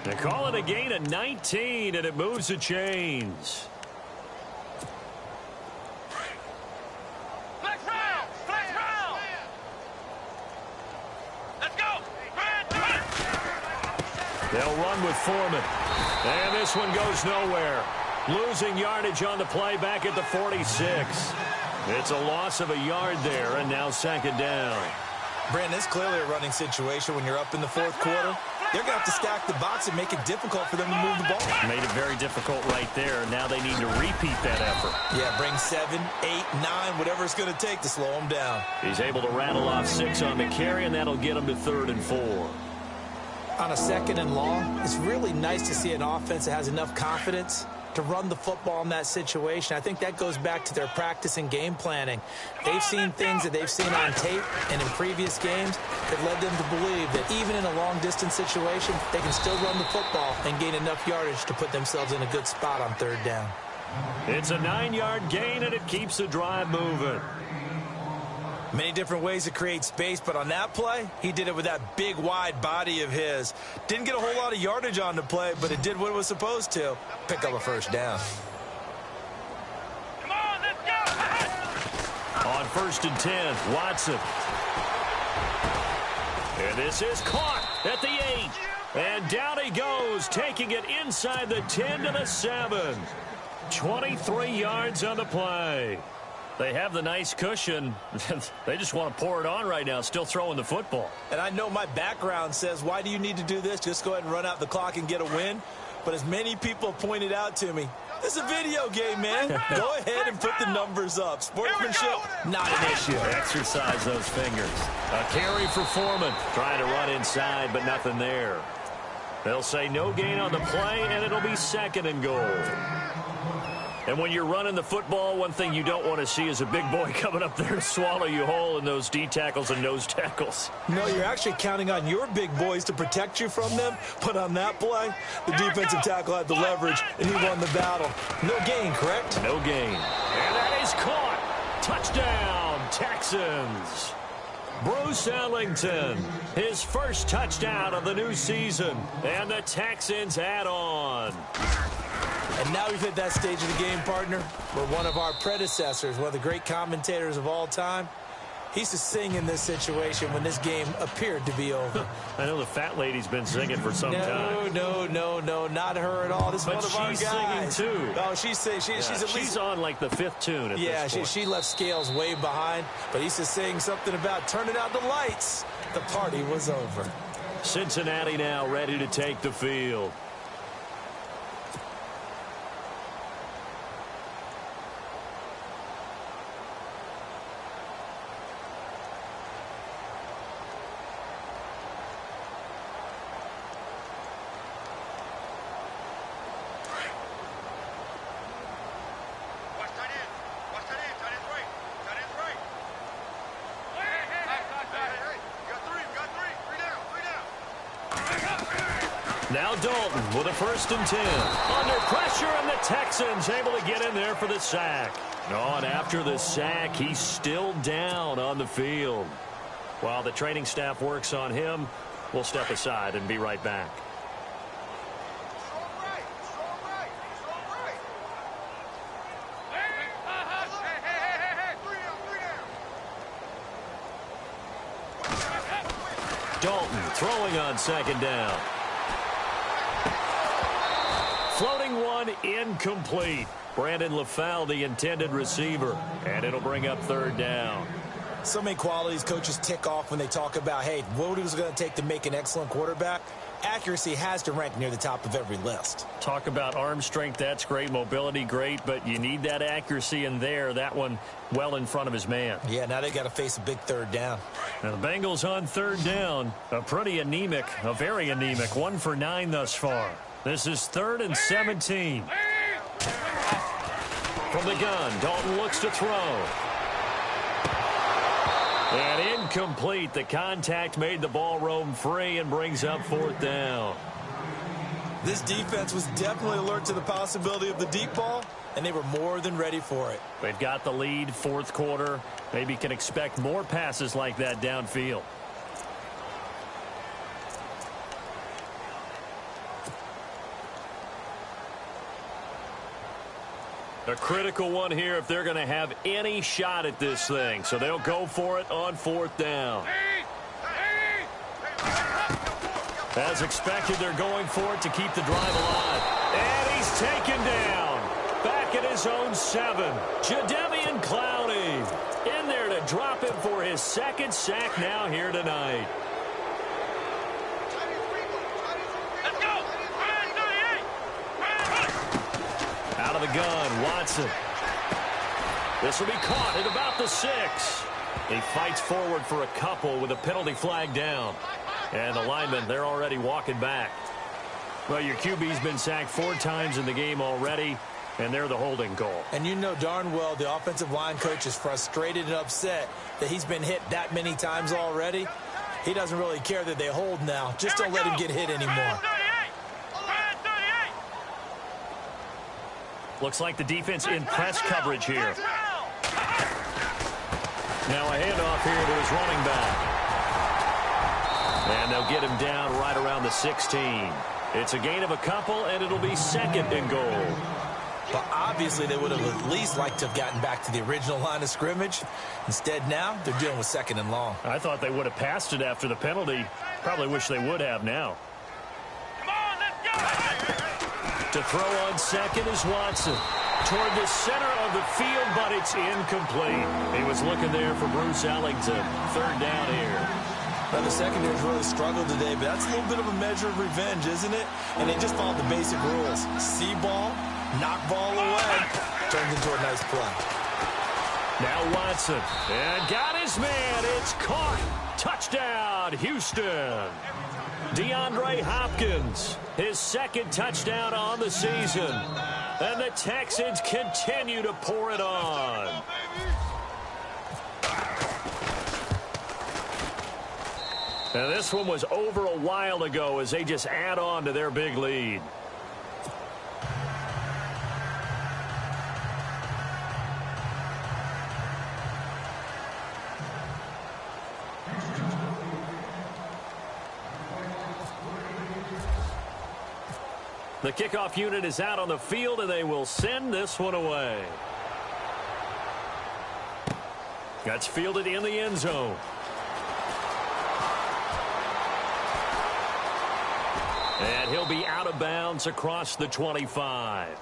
They call it a gain of 19, and it moves the chains. Flex round! Flex round! Let's go! They'll run with Foreman. And this one goes nowhere. Losing yardage on the play back at the 46. It's a loss of a yard there, and now second down. Brandon, it's clearly a running situation when you're up in the fourth quarter. They're going to have to stack the box and make it difficult for them to move the ball. Made it very difficult right there. Now they need to repeat that effort. Yeah, bring 7, 8, 9, whatever it's going to take to slow them down. He's able to rattle off 6 on the carry, and that'll get him to 3rd and 4. On a 2nd and long, it's really nice to see an offense that has enough confidence to run the football in that situation. I think that goes back to their practice and game planning. They've seen things that they've seen on tape and in previous games that led them to believe that even in a long-distance situation, they can still run the football and gain enough yardage to put themselves in a good spot on 3rd down. It's a 9-yard gain, and it keeps the drive moving. Many different ways to create space, but on that play, he did it with that big, wide body of his. Didn't get a whole lot of yardage on the play, but it did what it was supposed to. Pick up a 1st down. Come on, let's go! On 1st and 10, Watson. And this is caught at the 8. And down he goes, taking it inside the 10 to the 7. 23 yards on the play. They have the nice cushion. They just want to pour it on right now, still throwing the football. And I know my background says, why do you need to do this? Just go ahead and run out the clock and get a win. But as many people pointed out to me, this is a video game, man. Go ahead and put the numbers up. Sportsmanship, not an issue. Exercise those fingers. A carry for Foreman. Trying to run inside, but nothing there. They'll say no gain on the play, and it'll be 2nd and goal. And when you're running the football, one thing you don't want to see is a big boy coming up there to swallow you whole in those D tackles and nose tackles. No, you're actually counting on your big boys to protect you from them. But on that play, the defensive tackle had the leverage, and he won the battle. No gain, correct? No gain. And that is caught. Touchdown, Texans. Bruce Ellington, his first touchdown of the new season. And the Texans add on. And now we've hit that stage of the game, partner, where one of our predecessors, one of the great commentators of all time, he used to sing in this situation when this game appeared to be over. I know the fat lady's been singing for some time. No, not her at all. This is one of our guys. But she's singing, too. Oh, she's at least... She's on, like, the 5th tune at this point. She left Scales way behind, but he used to sing something about turning out the lights. The party was over. Cincinnati now ready to take the field. Now Dalton with a 1st and 10. Under pressure, and the Texans able to get in there for the sack. Oh, and after the sack, he's still down on the field. While the training staff works on him, we'll step aside and be right back. Dalton throwing on 2nd down. Floating one, incomplete. Brandon LaFowl, the intended receiver, and it'll bring up 3rd down. So many qualities coaches tick off when they talk about, hey, what is it going to take to make an excellent quarterback? Accuracy has to rank near the top of every list. Talk about arm strength, that's great. Mobility, great, but you need that accuracy in there. That one well in front of his man. Yeah, now they got to face a big 3rd down. Now the Bengals on 3rd down. A very anemic, 1 for 9 thus far. This is 3rd and 17. From the gun, Dalton looks to throw. And incomplete. The contact made the ball roam free and brings up 4th down. This defense was definitely alert to the possibility of the deep ball, and they were more than ready for it. They've got the lead, 4th quarter. Maybe can expect more passes like that downfield. A critical one here if they're going to have any shot at this thing. So they'll go for it on 4th down. As expected, they're going for it to keep the drive alive. And he's taken down. Back at his own 7. Jadeveon Clowney in there to drop him for his 2nd sack now here tonight. Out of the gun, Watson. This will be caught at about the 6. He fights forward for a couple with a penalty flag down. And the linemen, they're already walking back. Well, your QB's been sacked 4 times in the game already, and they're the holding goal. And you know darn well the offensive line coach is frustrated and upset that he's been hit that many times already. He doesn't really care that they hold now. Just don't let him get hit anymore. Looks like the defense in press coverage here. Now a handoff here to his running back. And they'll get him down right around the 16. It's a gain of a couple, and it'll be 2nd and goal. But obviously they would have at least liked to have gotten back to the original line of scrimmage. Instead now, they're dealing with 2nd and long. I thought they would have passed it after the penalty. Probably wish they would have now. Come on, let's go! To throw on 2nd is Watson. Toward the center of the field, but it's incomplete. He was looking there for Bruce Ellington. 3rd down here. Well, the secondary's really struggled today, but that's a little bit of a measure of revenge, isn't it? And they just followed the basic rules. See ball, knock ball away. Turns into a nice play. Now Watson. And got his man. It's caught. Touchdown, Houston. DeAndre Hopkins, his 2nd touchdown on the season. And the Texans continue to pour it on. Now this one was over a while ago as they just add on to their big lead. The kickoff unit is out on the field, and they will send this one away. That's fielded in the end zone. And he'll be out of bounds across the 25.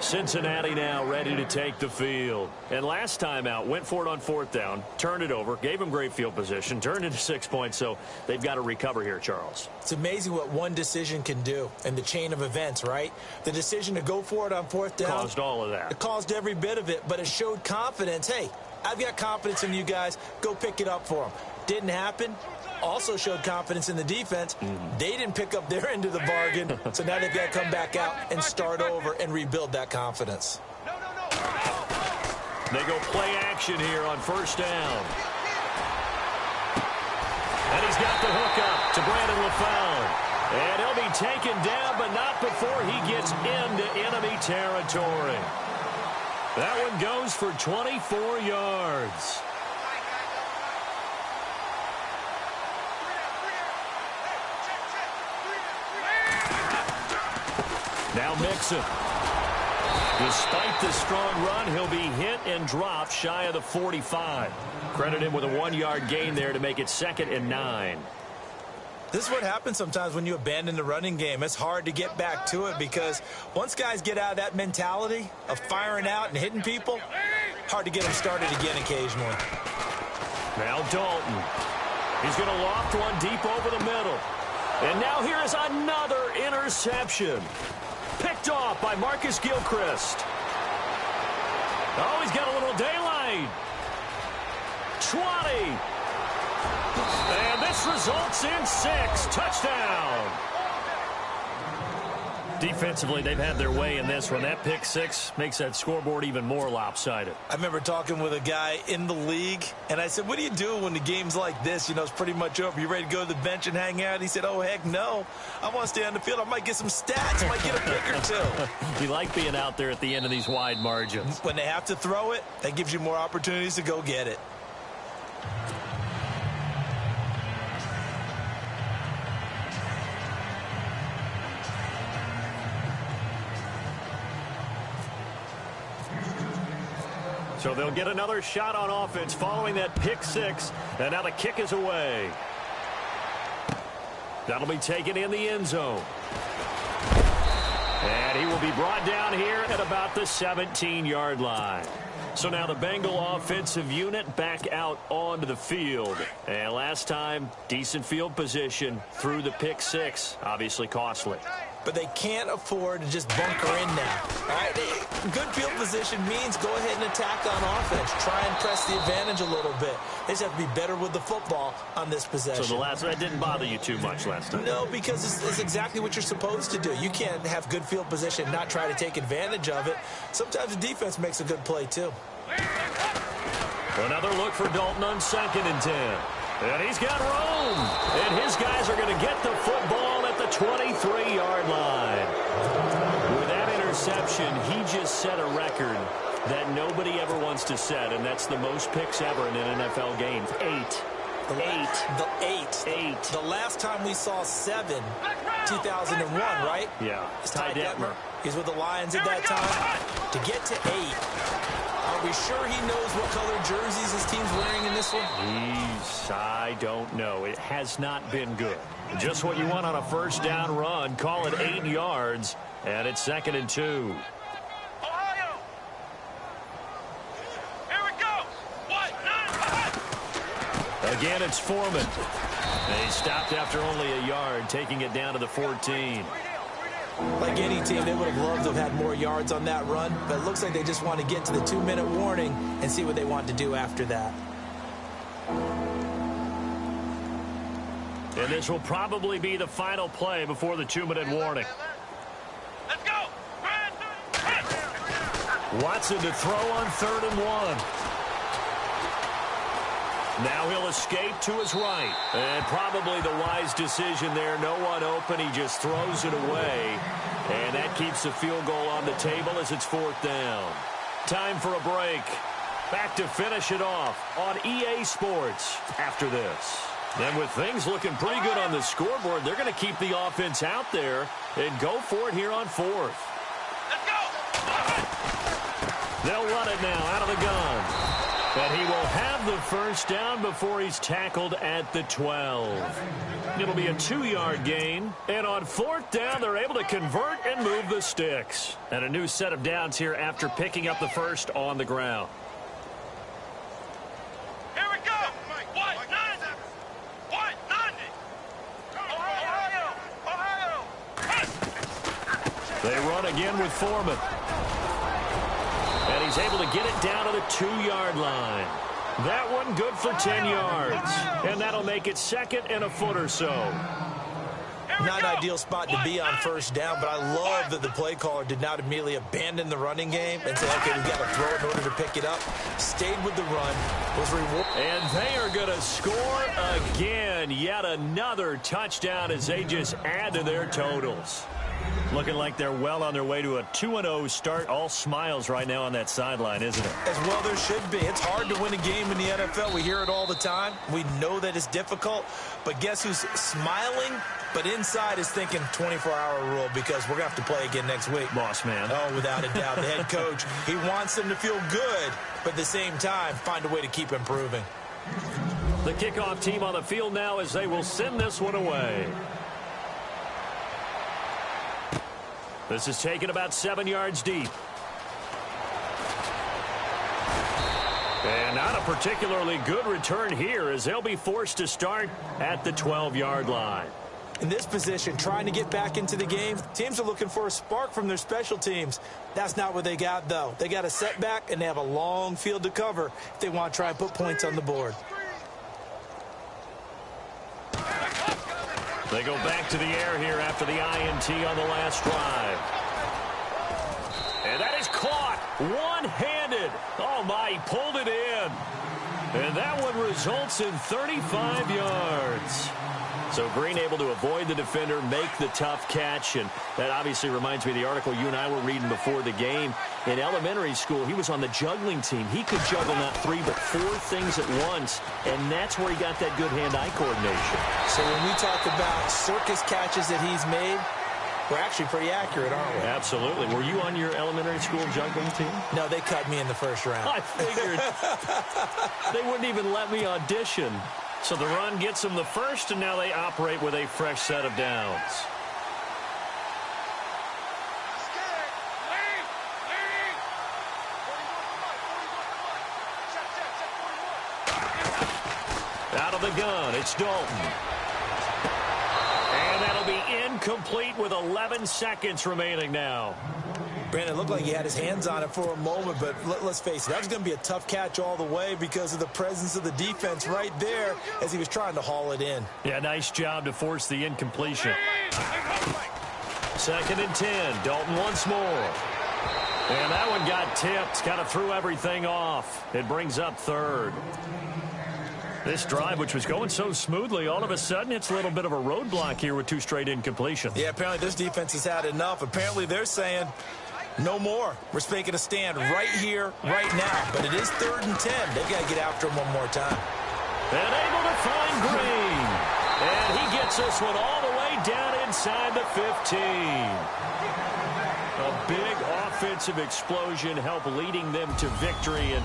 Cincinnati now ready to take the field. And last time out, went for it on 4th down, turned it over, gave him great field position, turned into 6 points, so they've got to recover here, Charles. It's amazing what one decision can do in the chain of events, right? The decision to go for it on 4th down. Caused all of that. It caused every bit of it, but it showed confidence. Hey, I've got confidence in you guys. Go pick it up for them. Didn't happen. Also showed confidence in the defense. They didn't pick up their end of the bargain, so now they've got to come back out and start over and rebuild that confidence. They go play action here on 1st down. And he's got the hook up to Brandon LaFowl. And he'll be taken down, but not before he gets into enemy territory. That one goes for 24 yards. Now Mixon. Despite the strong run, he'll be hit and dropped shy of the 45. Credit him with a 1-yard gain there to make it 2nd and 9. This is what happens sometimes when you abandon the running game. It's hard to get back to it because once guys get out of that mentality of firing out and hitting people, hard to get them started again occasionally. Now Dalton. He's going to loft one deep over the middle. And now here is another interception. Picked off by Marcus Gilchrist. Oh, he's got a little daylight. 20. And this results in 6. Touchdown. Defensively, they've had their way in this one. That pick 6 makes that scoreboard even more lopsided. I remember talking with a guy in the league, and I said, what do you do when the game's like this? You know, it's pretty much over. You ready to go to the bench and hang out? He said, oh, heck no. I want to stay on the field. I might get some stats. I might get a pick or two. You like being out there at the end of these wide margins. When they have to throw it, that gives you more opportunities to go get it. So they'll get another shot on offense following that pick 6. And now the kick is away. That'll be taken in the end zone. And he will be brought down here at about the 17-yard line. So now the Bengal offensive unit back out onto the field. And last time, decent field position through the pick 6. Obviously costly. But they can't afford to just bunker in now. All right, good field position means go ahead and attack on offense. Try and press the advantage a little bit. They just have to be better with the football on this possession. So that didn't bother you too much last time? No, because it's exactly what you're supposed to do. You can't have good field position and not try to take advantage of it. Sometimes the defense makes a good play, too. Another look for Dalton on 2nd and 10. And he's got room. And his guys are going to get the football at the 23-yard line. With that interception, he just set a record that nobody ever wants to set, and that's the most picks ever in an NFL game. 8. The last time we saw 7, 2001, right? Yeah. It's Ty Detmer. He's with the Lions at that time. To get to 8. Are we sure he knows what color jerseys his team's wearing in this one? I don't know. It has not been good. Just what you want on a first down run. Call it 8 yards, and it's 2nd and 2. Ohio! Here we go! Again, it's Foreman. And he stopped after only a yard, taking it down to the 14. Like any team, they would have loved to have had more yards on that run, but it looks like they just want to get to the 2-minute warning and see what they want to do after that. And this will probably be the final play before the 2-minute warning. Let's go! Watson to throw on 3rd and 1. Now he'll escape to his right. And probably the wise decision there. No one open. He just throws it away. And that keeps the field goal on the table as it's 4th down. Time for a break. Back to finish it off on EA Sports after this. And with things looking pretty good on the scoreboard, they're going to keep the offense out there and go for it here on 4th. Let's go! They'll run it now out of the gun. And he will have the first down before he's tackled at the 12. It'll be a 2-yard gain. And on 4th down, they're able to convert and move the sticks. And a new set of downs here after picking up the first on the ground. Here we go! What? 90! What? 90! Ohio! They run again with Foreman. And he's able to get it down to the 2-yard line. That one good for 10 yards. And that'll make it 2nd and a foot or so. Here Not an ideal spot to be on first down, but I love that the play caller did not immediately abandon the running game and say, okay, we've got to throw it in order to pick it up. Stayed with the run, was rewarded. And they are going to score again. Yet another touchdown as they just add to their totals. Looking like they're well on their way to a 2-0 start. All smiles right now on that sideline, isn't it? As well there should be. It's hard to win a game in the NFL. We hear it all the time. We know that it's difficult. But guess who's smiling? But inside is thinking 24-hour rule because we're going to have to play again next week. Boss man. Oh, without a doubt. The head coach, he wants them to feel good, but at the same time, find a way to keep improving. The kickoff team on the field now as they will send this one away. This is taken about 7 yards deep. And not a particularly good return here as they'll be forced to start at the 12-yard line. In this position, trying to get back into the game, teams are looking for a spark from their special teams. That's not what they got, though. They got a setback, and they have a long field to cover if they want to try and put points on the board. They go back to the air here after the INT on the last drive. And that is caught one-handed. Oh, my, he pulled it in. And that one results in 35 yards. So Green able to avoid the defender, make the tough catch, and that obviously reminds me of the article you and I were reading before the game. In elementary school, he was on the juggling team. He could juggle not 3 but 4 things at once, and that's where he got that good hand-eye coordination. So when we talk about circus catches that he's made, we're actually pretty accurate, aren't we? Absolutely. Were you on your elementary school juggling team? No, they cut me in the first round. I figured. They wouldn't even let me audition. So the run gets them the first, and now they operate with a fresh set of downs. Out of the gun, it's Dalton. And that'll be incomplete with 11 seconds remaining now. Brandon, it looked like he had his hands on it for a moment, but let's face it, that was going to be a tough catch all the way because of the presence of the defense right there as he was trying to haul it in. Yeah, nice job to force the incompletion. 2nd and 10, Dalton once more. And that one got tipped, kind of threw everything off. It brings up 3rd. This drive, which was going so smoothly, all of a sudden it's a little bit of a roadblock here with 2 straight incompletions. Yeah, apparently this defense has had enough. Apparently they're saying no more. We're making a stand right here, right now. But it is 3rd and 10. They've got to get after him one more time. And able to find Green. And he gets this one all the way down inside the 15. A big offensive explosion helped leading them to victory. And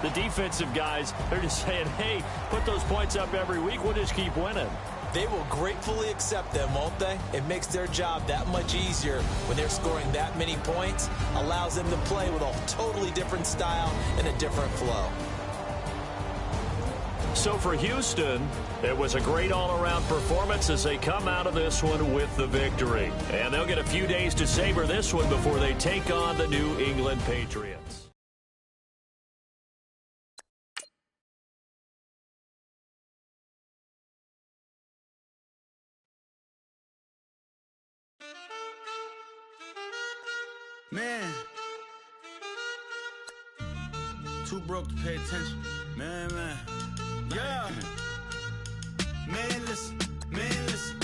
the defensive guys, they're just saying, hey, put those points up every week. We'll just keep winning. They will gratefully accept them, won't they? It makes their job that much easier when they're scoring that many points. Allows them to play with a totally different style and a different flow. So for Houston, it was a great all-around performance as they come out of this one with the victory. And they'll get a few days to savor this one before they take on the New England Patriots. Man, too broke to pay attention. Man, yeah. Man, listen.